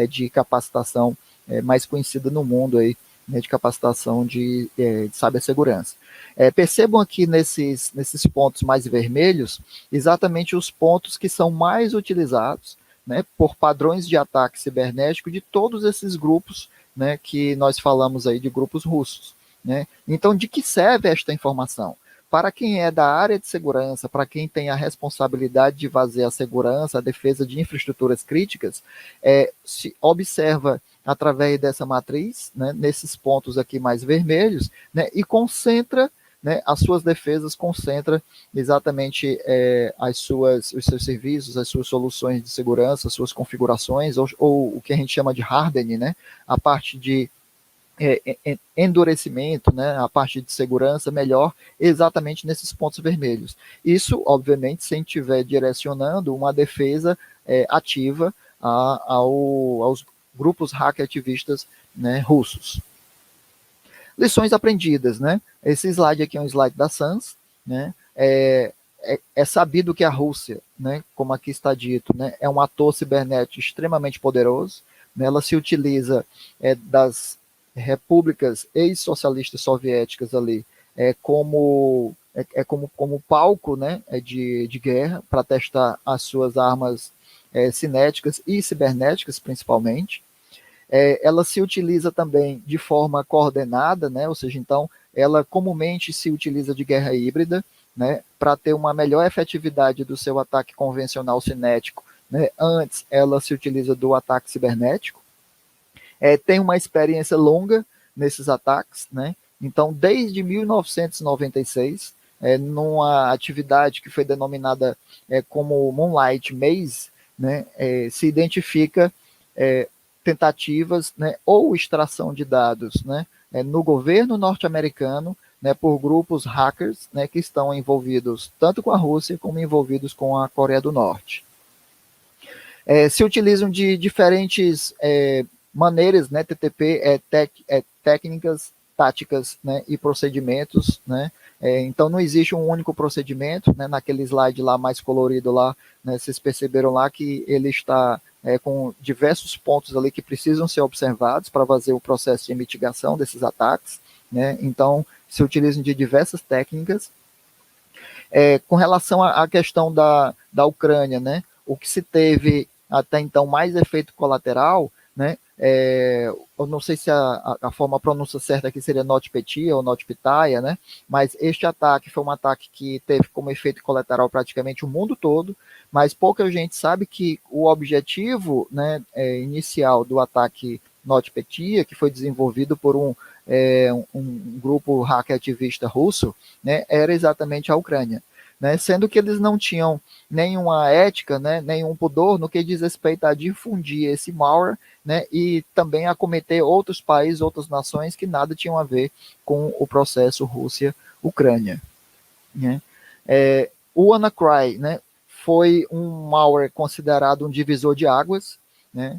de capacitação mais conhecida no mundo aí, né, de capacitação de cibersegurança. Percebam aqui nesses pontos mais vermelhos exatamente os pontos que são mais utilizados, né, por padrões de ataque cibernético de todos esses grupos, né, que nós falamos aí de grupos russos. Né? Então, de que serve esta informação? Para quem é da área de segurança, para quem tem a responsabilidade de fazer a segurança, a defesa de infraestruturas críticas, se observa através dessa matriz, né, nesses pontos aqui mais vermelhos, né, e concentra, né, as suas defesas, concentra exatamente os seus serviços, as suas soluções de segurança, as suas configurações, ou o que a gente chama de hardening, né, a parte de endurecimento, né, a parte de segurança melhor, exatamente nesses pontos vermelhos. Isso, obviamente, sem estiver direcionando uma defesa ativa aos grupos hacker ativistas, né, russos. Lições aprendidas, né? Esse slide aqui é um slide da SANS, né? É sabido que a Rússia, né, como aqui está dito, né, é um ator cibernético extremamente poderoso, né, ela se utiliza das repúblicas ex-socialistas soviéticas ali como palco, né, de guerra para testar as suas armas cinéticas e cibernéticas principalmente. Ela se utiliza também de forma coordenada, né, ou seja, então ela comumente se utiliza de guerra híbrida, né, para ter uma melhor efetividade do seu ataque convencional cinético, né, antes ela se utiliza do ataque cibernético. Tem uma experiência longa nesses ataques, né? Então, desde 1996, numa atividade que foi denominada como Moonlight Maze, né, se identifica tentativas, né, ou extração de dados, né, no governo norte-americano, né, por grupos hackers, né, que estão envolvidos tanto com a Rússia como envolvidos com a Coreia do Norte. Se utilizam de diferentes maneiras, né, TTP, técnicas, táticas, né, e procedimentos, né, então não existe um único procedimento, né, naquele slide lá mais colorido lá, né, vocês perceberam lá que ele está com diversos pontos ali que precisam ser observados para fazer o processo de mitigação desses ataques, né, então se utilizam de diversas técnicas. Com relação à questão da Ucrânia, né, o que se teve até então mais efeito colateral, né, eu não sei se a forma, a pronúncia certa aqui seria NotPetya ou NotPetya, né, mas este ataque foi um ataque que teve como efeito colateral praticamente o mundo todo, mas pouca gente sabe que o objetivo, né, inicial do ataque NotPetya, que foi desenvolvido por um grupo hacker ativista russo, né, era exatamente a Ucrânia. Né, sendo que eles não tinham nenhuma ética, né, nenhum pudor no que diz respeito a difundir esse malware, né, e também a cometer outros países, outras nações que nada tinham a ver com o processo Rússia-Ucrânia. Né. O WannaCry, né, foi um malware considerado um divisor de águas. Né.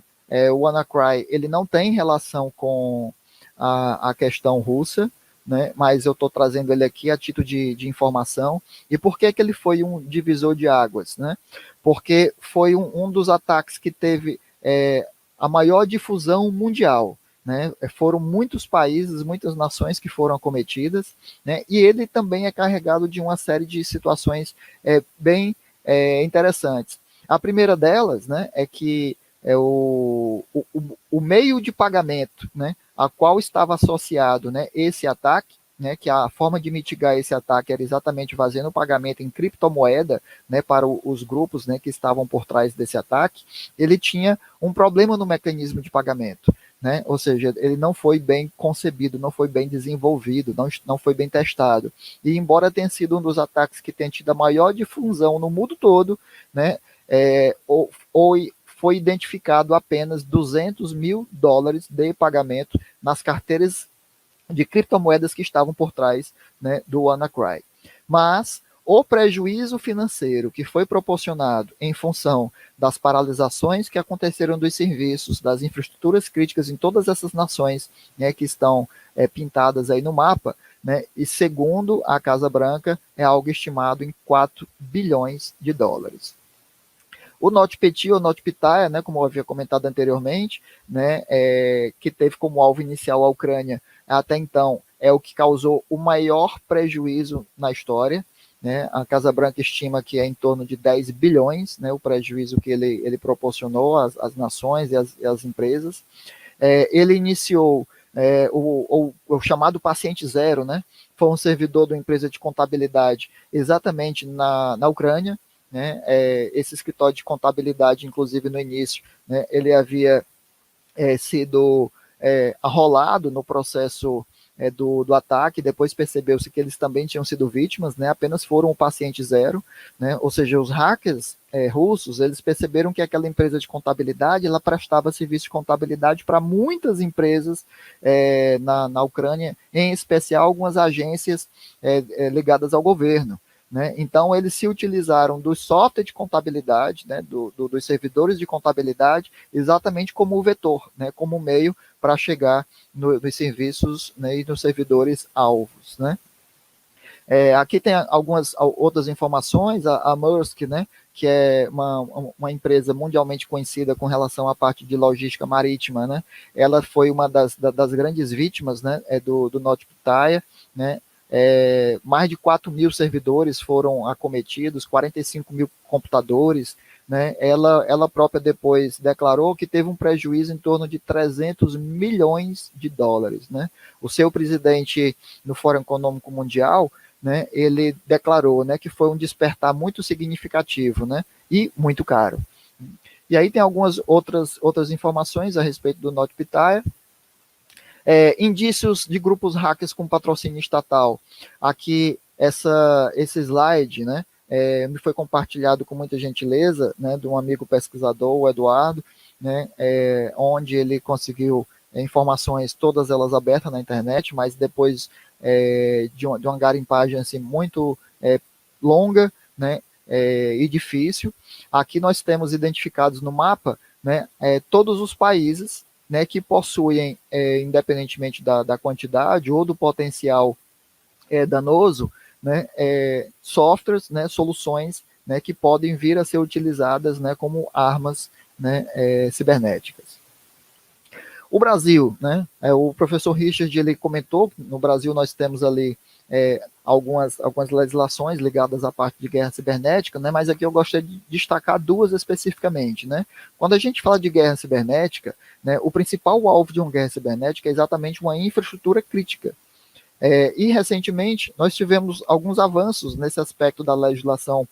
O WannaCry ele não tem relação com a questão russa, né, mas eu estou trazendo ele aqui a título de informação. E por que ele foi um divisor de águas? Né? Porque foi um dos ataques que teve a maior difusão mundial. Né? Foram muitos países, muitas nações que foram acometidas, né? E ele também é carregado de uma série de situações bem interessantes. A primeira delas, né, é que o meio de pagamento, né, a qual estava associado, né, esse ataque, né, que a forma de mitigar esse ataque era exatamente fazendo o pagamento em criptomoeda, né, para os grupos, né, que estavam por trás desse ataque, ele tinha um problema no mecanismo de pagamento, né, ou seja, ele não foi bem concebido, não foi bem desenvolvido, não foi bem testado. E embora tenha sido um dos ataques que tem tido a maior difusão no mundo todo, né, foi identificado apenas $200 mil de pagamento nas carteiras de criptomoedas que estavam por trás, né, do WannaCry. Mas o prejuízo financeiro que foi proporcionado em função das paralisações que aconteceram dos serviços, das infraestruturas críticas em todas essas nações, né, que estão pintadas aí no mapa, né, e segundo a Casa Branca, é algo estimado em $4 bilhões. O NotPetya, ou NotPetya, né, como eu havia comentado anteriormente, né, que teve como alvo inicial a Ucrânia, até então é o que causou o maior prejuízo na história. Né? A Casa Branca estima que é em torno de 10 bilhões, né, o prejuízo que ele proporcionou às nações e às empresas. Ele iniciou o chamado paciente zero, né? Foi um servidor de uma empresa de contabilidade exatamente na Ucrânia. Né? Esse escritório de contabilidade, inclusive no início, né, ele havia sido arrolado no processo do ataque, depois percebeu-se que eles também tinham sido vítimas, né, apenas foram o paciente zero, né, ou seja, os hackers russos, eles perceberam que aquela empresa de contabilidade, ela prestava serviço de contabilidade para muitas empresas na Ucrânia, em especial algumas agências ligadas ao governo. Né? Então, eles se utilizaram do software de contabilidade, né, dos servidores de contabilidade, exatamente como o vetor, né, como meio para chegar nos serviços, né, e nos servidores alvos. Né? Aqui tem algumas outras informações, a Maersk, né, que é uma empresa mundialmente conhecida com relação à parte de logística marítima, né, ela foi uma das grandes vítimas, né, do NotPetya, né, mais de 4 mil servidores foram acometidos, 45 mil computadores, né? Ela própria depois declarou que teve um prejuízo em torno de $300 milhões. Né? O seu presidente no Fórum Econômico Mundial, né, ele declarou, né, que foi um despertar muito significativo, né, e muito caro. E aí tem algumas outras informações a respeito do NotPetya. Indícios de grupos hackers com patrocínio estatal. Aqui, esse slide, né, me foi compartilhado com muita gentileza, né, de um amigo pesquisador, o Eduardo, né, onde ele conseguiu informações, todas elas abertas na internet, mas depois de uma garimpagem assim, muito longa, né, e difícil. Aqui nós temos identificados no mapa, né, todos os países, né, que possuem, independentemente da quantidade ou do potencial danoso, né, softwares, né, soluções, né, que podem vir a ser utilizadas, né, como armas, né, cibernéticas. O Brasil, né, o professor Richard, ele comentou, no Brasil nós temos ali algumas legislações ligadas à parte de guerra cibernética, né, mas aqui eu gostaria de destacar duas especificamente. Né? Quando a gente fala de guerra cibernética, né, o principal alvo de uma guerra cibernética é exatamente uma infraestrutura crítica. E recentemente nós tivemos alguns avanços nesse aspecto da legislação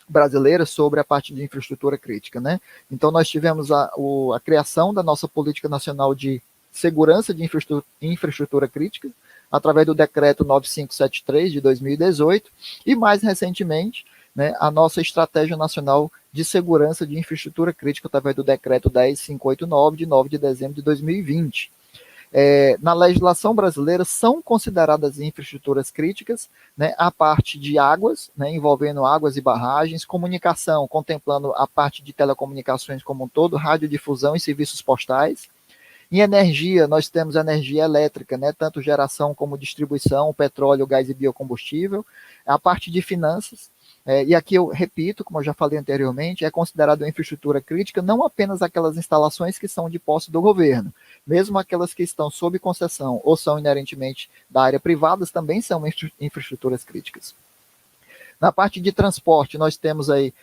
brasileira sobre a parte de infraestrutura crítica. Né? Então nós tivemos a criação da nossa Política Nacional de Segurança de Infraestrutura Crítica, através do decreto 9573 de 2018, e mais recentemente, né, a nossa Estratégia Nacional de Segurança de Infraestrutura Crítica, através do decreto 10589 de 9 de dezembro de 2020. Na legislação brasileira são consideradas infraestruturas críticas, né, a parte de águas, né, envolvendo águas e barragens, comunicação, contemplando a parte de telecomunicações como um todo, radiodifusão e serviços postais. Em energia, nós temos energia elétrica, né, tanto geração como distribuição, petróleo, gás e biocombustível. A parte de finanças, e aqui eu repito, como eu já falei anteriormente, é considerado uma infraestrutura crítica não apenas aquelas instalações que são de posse do governo, mesmo aquelas que estão sob concessão ou são inerentemente da área privada, também são infraestruturas críticas. Na parte de transporte, nós temos aí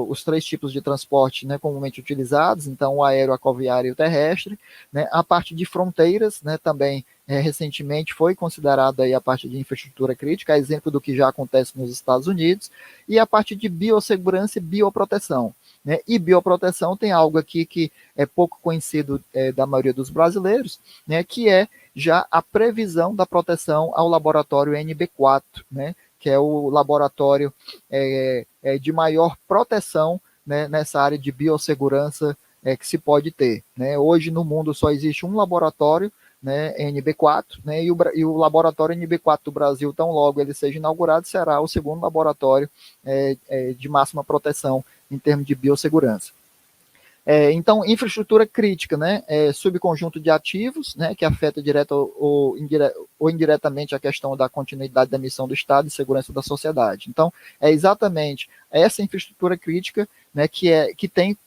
os 3 tipos de transporte, né, comumente utilizados, então o aéreo, a aviário e o terrestre, né? A parte de fronteiras, né, também recentemente foi considerada aí a parte de infraestrutura crítica, exemplo do que já acontece nos Estados Unidos, e a parte de biossegurança e bioproteção. Né? E bioproteção tem algo aqui que é pouco conhecido da maioria dos brasileiros, né, que é já a previsão da proteção ao laboratório NB4, né, que é o laboratório de maior proteção, né, nessa área de biossegurança que se pode ter. Né? Hoje no mundo só existe um laboratório, né, NB4, né, e o laboratório NB4 do Brasil, tão logo ele seja inaugurado, será o segundo laboratório de máxima proteção em termos de biossegurança. Então, infraestrutura crítica, né, subconjunto de ativos, né, que afeta direta ou indiretamente a questão da continuidade da missão do Estado e segurança da sociedade. Então, é exatamente essa infraestrutura crítica, né, que tem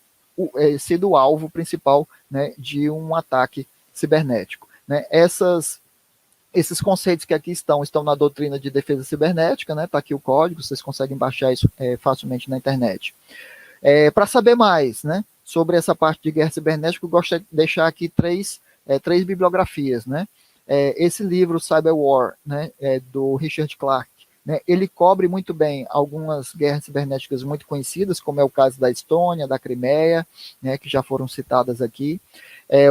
sido o alvo principal, né, de um ataque cibernético. Né? Esses conceitos que aqui estão na doutrina de defesa cibernética, né? Está aqui o código, vocês conseguem baixar isso facilmente na internet. Para saber mais, né, sobre essa parte de guerra cibernética, eu gosto de deixar aqui três bibliografias. Né? Esse livro, Cyber War, né, do Richard Clarke, né, ele cobre muito bem algumas guerras cibernéticas muito conhecidas, como é o caso da Estônia, da Crimeia, né, que já foram citadas aqui.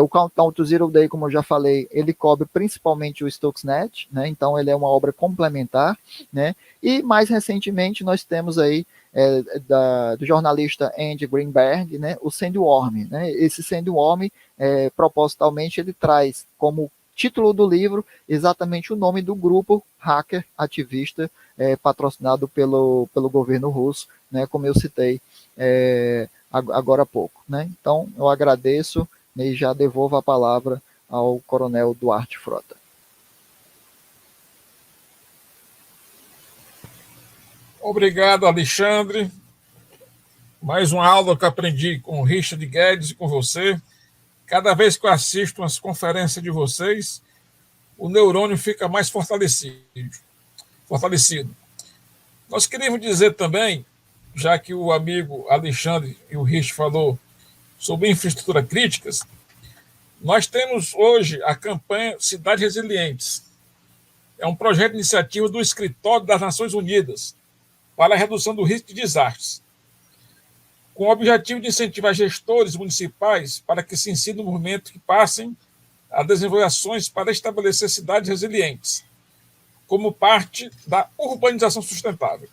O Countdown to Zero Day, como eu já falei, ele cobre principalmente o Stuxnet, né, então ele é uma obra complementar. Né, e mais recentemente nós temos aí do jornalista Andy Greenberg, né, o Sandworm. Né, esse Sandworm, propositalmente, ele traz como título do livro exatamente o nome do grupo hacker ativista patrocinado pelo governo russo, né, como eu citei agora há pouco. Né? Então, eu agradeço e já devolvo a palavra ao Coronel Duarte Frota. Obrigado, Alexandre. Mais uma aula que eu aprendi com o Richard Guedes e com você. Cada vez que eu assisto umas conferências de vocês, o neurônio fica mais fortalecido. Nós queríamos dizer também, já que o amigo Alexandre e o Richard falou sobre infraestrutura críticas, nós temos hoje a campanha Cidades Resilientes. É um projeto de iniciativa do Escritório das Nações Unidas para a redução do risco de desastres, com o objetivo de incentivar gestores municipais para que se ensinem no movimento que passem a desenvolver ações para estabelecer cidades resilientes, como parte da urbanização sustentável.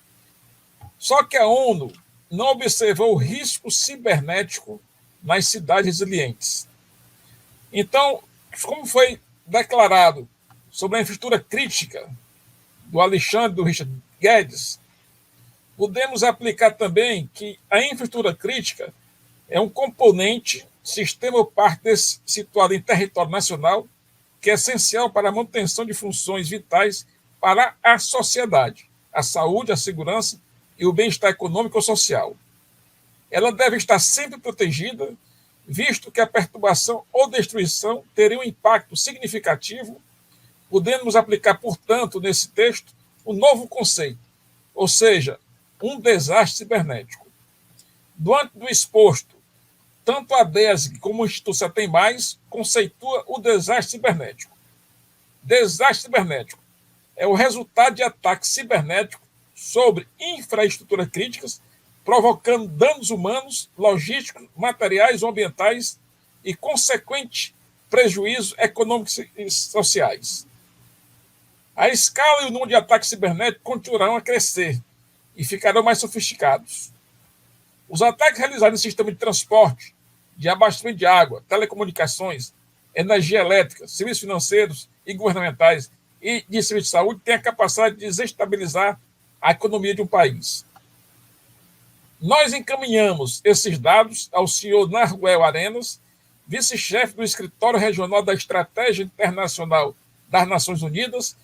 Só que a ONU não observou o risco cibernético nas cidades resilientes. Então, como foi declarado sobre a infraestrutura crítica do Alexandre e do Richard Guedes, podemos aplicar também que a infraestrutura crítica é um componente, sistema ou parte situado em território nacional, que é essencial para a manutenção de funções vitais para a sociedade, a saúde, a segurança e o bem-estar econômico ou social. Ela deve estar sempre protegida, visto que a perturbação ou destruição teria um impacto significativo. Podemos aplicar, portanto, nesse texto, um novo conceito, ou seja, um desastre cibernético. Diante do exposto, tanto a DESG como o Instituto Setem Mais conceitua o desastre cibernético. Desastre cibernético é o resultado de ataques cibernéticos sobre infraestruturas críticas, provocando danos humanos, logísticos, materiais ou ambientais e consequente prejuízos econômicos e sociais. A escala e o número de ataques cibernéticos continuarão a crescer e ficarão mais sofisticados. Os ataques realizados em sistema de transporte, de abastecimento de água, telecomunicações, energia elétrica, serviços financeiros e governamentais e de serviços de saúde têm a capacidade de desestabilizar a economia de um país. Nós encaminhamos esses dados ao senhor Naruel Arenas, vice-chefe do Escritório Regional da Estratégia Internacional das Nações Unidas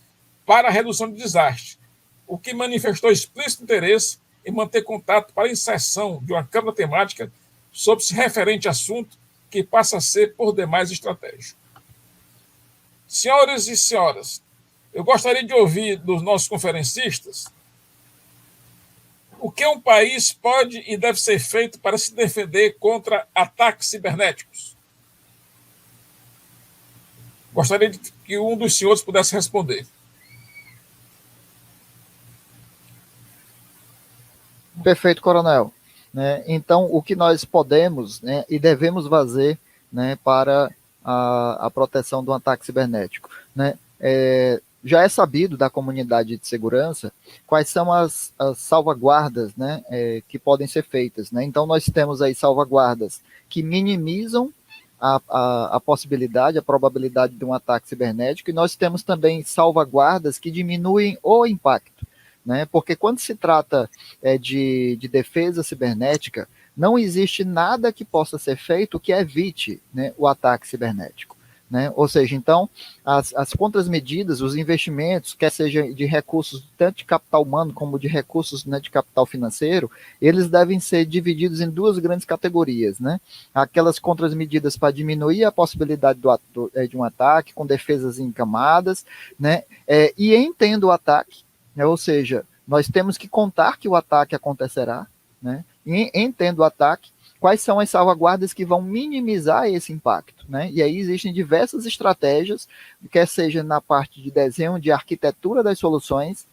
para a Redução de Desastres, o que manifestou explícito interesse em manter contato para a inserção de uma câmara temática sobre esse referente assunto que passa a ser, por demais, estratégico. Senhores e senhoras, eu gostaria de ouvir dos nossos conferencistas O que um país pode e deve ser feito para se defender contra ataques cibernéticos? Gostaria de que um dos senhores pudesse responder. Perfeito, coronel. Né? Então, o que nós podemos, né, e devemos fazer, né, para a proteção do ataque cibernético? Né? Já é sabido da comunidade de segurança quais são as salvaguardas, né, que podem ser feitas. Né? Então, nós temos aí salvaguardas que minimizam a possibilidade, a probabilidade de um ataque cibernético, e nós temos também salvaguardas que diminuem o impacto. Né? Porque quando se trata de defesa cibernética, não existe nada que possa ser feito que evite, né, o ataque cibernético. Né? Ou seja, então, as contramedidas, os investimentos, quer seja de recursos tanto de capital humano como de recursos, né, de capital financeiro, eles devem ser divididos em duas grandes categorias. Né? Aquelas contramedidas para diminuir a possibilidade de um ataque, com defesas em camadas, né? E em tendo o ataque, ou seja, nós temos que contar que o ataque acontecerá, né? E em tendo o ataque, quais são as salvaguardas que vão minimizar esse impacto, né? E aí existem diversas estratégias, quer seja na parte de desenho, de arquitetura das soluções,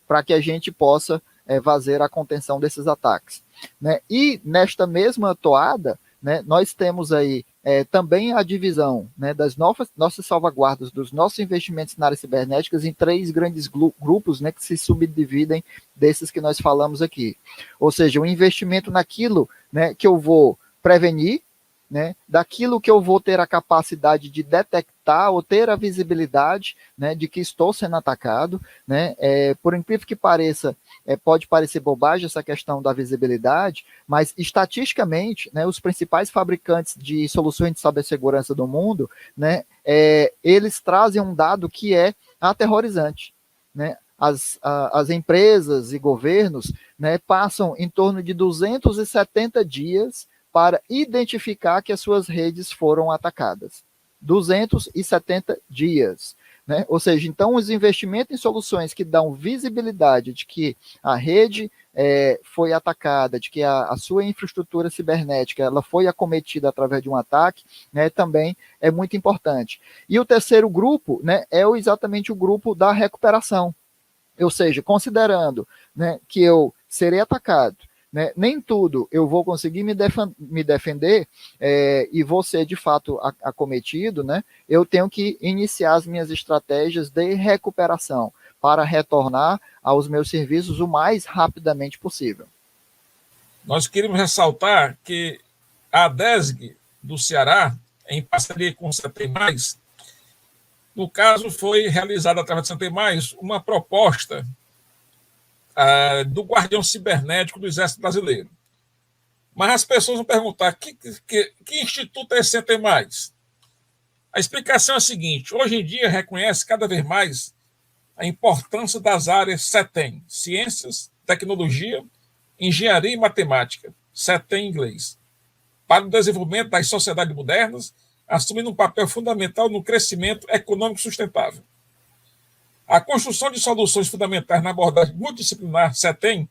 para que a gente possa fazer a contenção desses ataques. Né? E nesta mesma toada, né, nós temos aí também a divisão, né, das nossas salvaguardas, dos nossos investimentos na área cibernética em três grandes grupos, né, que se subdividem desses que nós falamos aqui. Ou seja, o investimento naquilo, né, que eu vou prevenir, né, daquilo que eu vou ter a capacidade de detectar ou ter a visibilidade, né, de que estou sendo atacado. Né, por incrível que pareça, pode parecer bobagem essa questão da visibilidade, mas estatisticamente, né, os principais fabricantes de soluções de cibersegurança do mundo, né, eles trazem um dado que é aterrorizante. Né? As empresas e governos, né, passam em torno de 270 dias para identificar que as suas redes foram atacadas. 270 dias. Né? Ou seja, então os investimentos em soluções que dão visibilidade de que a rede foi atacada, de que a sua infraestrutura cibernética ela foi acometida através de um ataque, né, também é muito importante. E o terceiro grupo, né, é exatamente o grupo da recuperação. Ou seja, considerando, né, que eu serei atacado, né, nem tudo eu vou conseguir me defender e vou ser de fato acometido, né, eu tenho que iniciar as minhas estratégias de recuperação para retornar aos meus serviços o mais rapidamente possível. Nós queremos ressaltar que a DESG do Ceará, em parceria com o CETEM+, no caso foi realizada através do CETEM+, uma proposta do Guardião Cibernético do Exército Brasileiro. Mas as pessoas vão perguntar, que instituto é esse CETEM+? A explicação é a seguinte: hoje em dia reconhece cada vez mais a importância das áreas CETEM, Ciências, Tecnologia, Engenharia e Matemática, CETEM em inglês, para o desenvolvimento das sociedades modernas, assumindo um papel fundamental no crescimento econômico sustentável. A construção de soluções fundamentais na abordagem multidisciplinar CETEM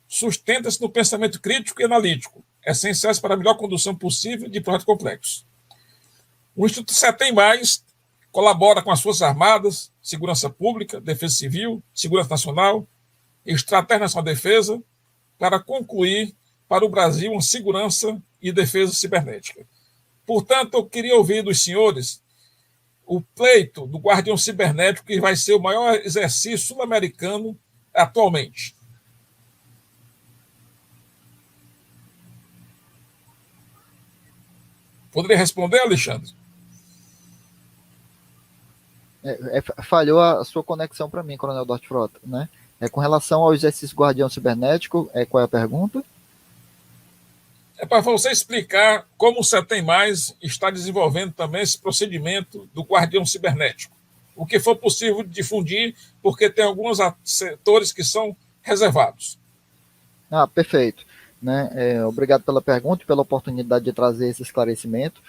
sustenta-se no pensamento crítico e analítico, essenciais para a melhor condução possível de projetos complexos. O Instituto CETEM+, colabora com as Forças Armadas, Segurança Pública, Defesa Civil, Segurança Nacional e Estratégia Nacional de Defesa para concluir para o Brasil uma segurança e defesa cibernética. Portanto, eu queria ouvir dos senhores o pleito do Guardião Cibernético, que vai ser o maior exercício sul-americano atualmente. Poderia responder, Alexandre? Falhou a sua conexão para mim, Coronel Duarte Frota, né? Com relação ao exercício Guardião Cibernético, qual é a pergunta? É para você explicar como o CETEM+ está desenvolvendo também esse procedimento do Guardião Cibernético. O que for possível difundir, porque tem alguns setores que são reservados. Perfeito. né? Obrigado pela pergunta e pela oportunidade de trazer esse esclarecimento.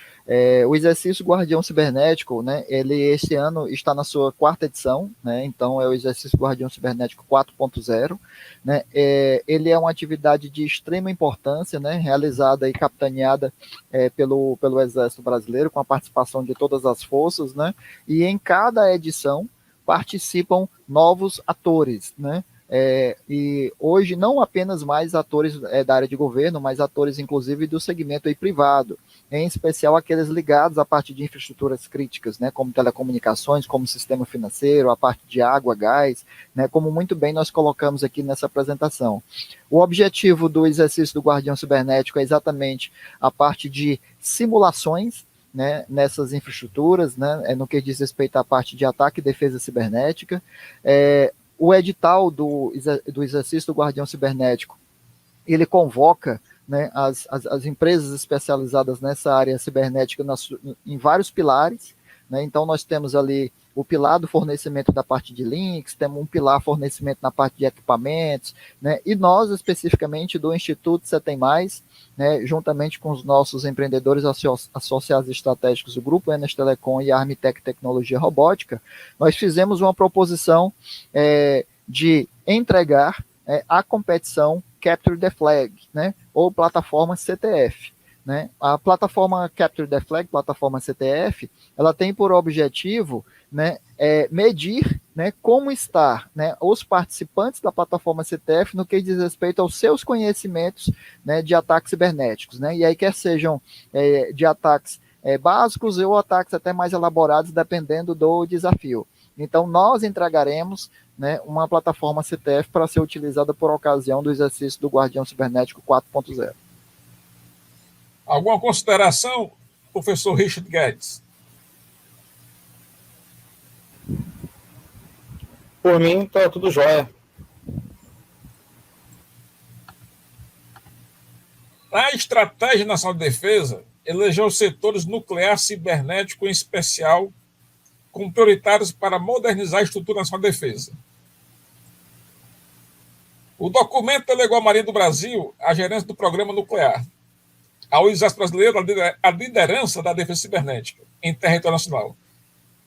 O exercício Guardião Cibernético, né? Ele este ano está na sua 4ª edição, né? Então é o exercício Guardião Cibernético 4.0, né? Ele é uma atividade de extrema importância, né? Realizada e capitaneada pelo Exército Brasileiro, com a participação de todas as forças, né? E em cada edição participam novos atores, né? E hoje não apenas mais atores da área de governo, mas atores inclusive do segmento aí privado, em especial aqueles ligados à parte de infraestruturas críticas, né, como telecomunicações, como sistema financeiro, a parte de água, gás, né, como muito bem nós colocamos aqui nessa apresentação. O objetivo do exercício do Guardião Cibernético é exatamente a parte de simulações, né, nessas infraestruturas, né, no que diz respeito à parte de ataque e defesa cibernética. O edital do exercício do Guardião Cibernético, ele convoca, né, as empresas especializadas nessa área cibernética em vários pilares, né? Então nós temos ali o pilar do fornecimento da parte de links, temos um pilar fornecimento na parte de equipamentos, né? E nós especificamente do Instituto Setem Mais, né, juntamente com os nossos empreendedores associados estratégicos, o Grupo Enes Telecom e a Armitec Tecnologia Robótica, nós fizemos uma proposição de entregar a competição Capture the Flag, né, ou plataforma CTF. Né? A plataforma Capture the Flag, plataforma CTF, ela tem por objetivo, né, medir, né, como está, né, os participantes da plataforma CTF no que diz respeito aos seus conhecimentos, né, de ataques cibernéticos, né, e aí quer sejam de ataques básicos ou ataques até mais elaborados, dependendo do desafio. Então, nós entregaremos, né, uma plataforma CTF para ser utilizada por ocasião do exercício do Guardião Cibernético 4.0. Alguma consideração, professor Richard Guedes? Por mim, está tudo jóia. A Estratégia Nacional de Defesa elegeu os setores nuclear cibernético, em especial, como prioritários para modernizar a estrutura nacional de defesa. O documento delegou à Marinha do Brasil a gerência do programa nuclear, ao Exército Brasileiro a liderança da defesa cibernética em território nacional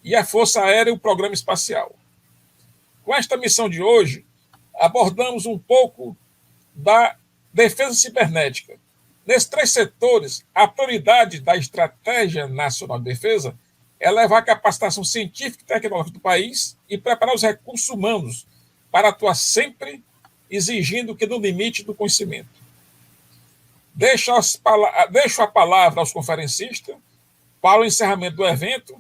e a Força Aérea e o Programa Espacial. Com esta missão de hoje, abordamos um pouco da defesa cibernética. Nesses 3 setores, a prioridade da Estratégia Nacional de Defesa é levar a capacitação científica e tecnológica do país e preparar os recursos humanos para atuar sempre exigindo que no limite do conhecimento. Deixo a palavra aos conferencistas para o encerramento do evento,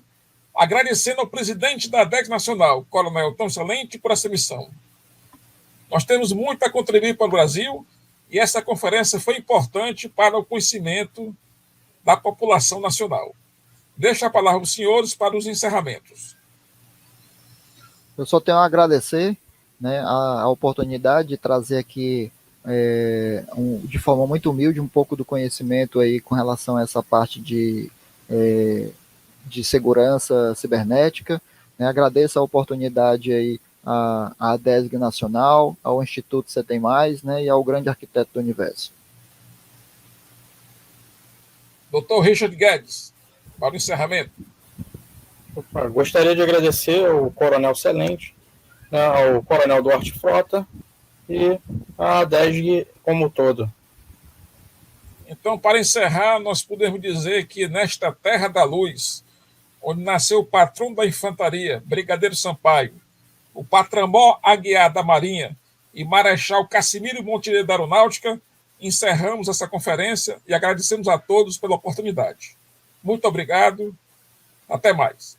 agradecendo ao presidente da ADEX Nacional, Coronel Antônio Celente, por essa missão. Nós temos muito a contribuir para o Brasil e essa conferência foi importante para o conhecimento da população nacional. Deixo a palavra aos senhores para os encerramentos. Eu só tenho a agradecer, né, a oportunidade de trazer aqui de forma muito humilde um pouco do conhecimento aí com relação a essa parte de segurança cibernética, né? Agradeço a oportunidade aí à ADESG Nacional, ao Instituto Setem Mais, né, e ao grande arquiteto do universo. Dr. Richard Guedes, para o encerramento. Gostaria de agradecer ao Coronel Celente, né, ao Coronel Duarte Frota e a ADESG como um todo. Então, para encerrar, nós podemos dizer que nesta terra da luz, onde nasceu o patrão da infantaria, Brigadeiro Sampaio, o patrão-mor Aguiar da Marinha e Marechal Cassimiro Montenegro da Aeronáutica, encerramos essa conferência e agradecemos a todos pela oportunidade. Muito obrigado. Até mais.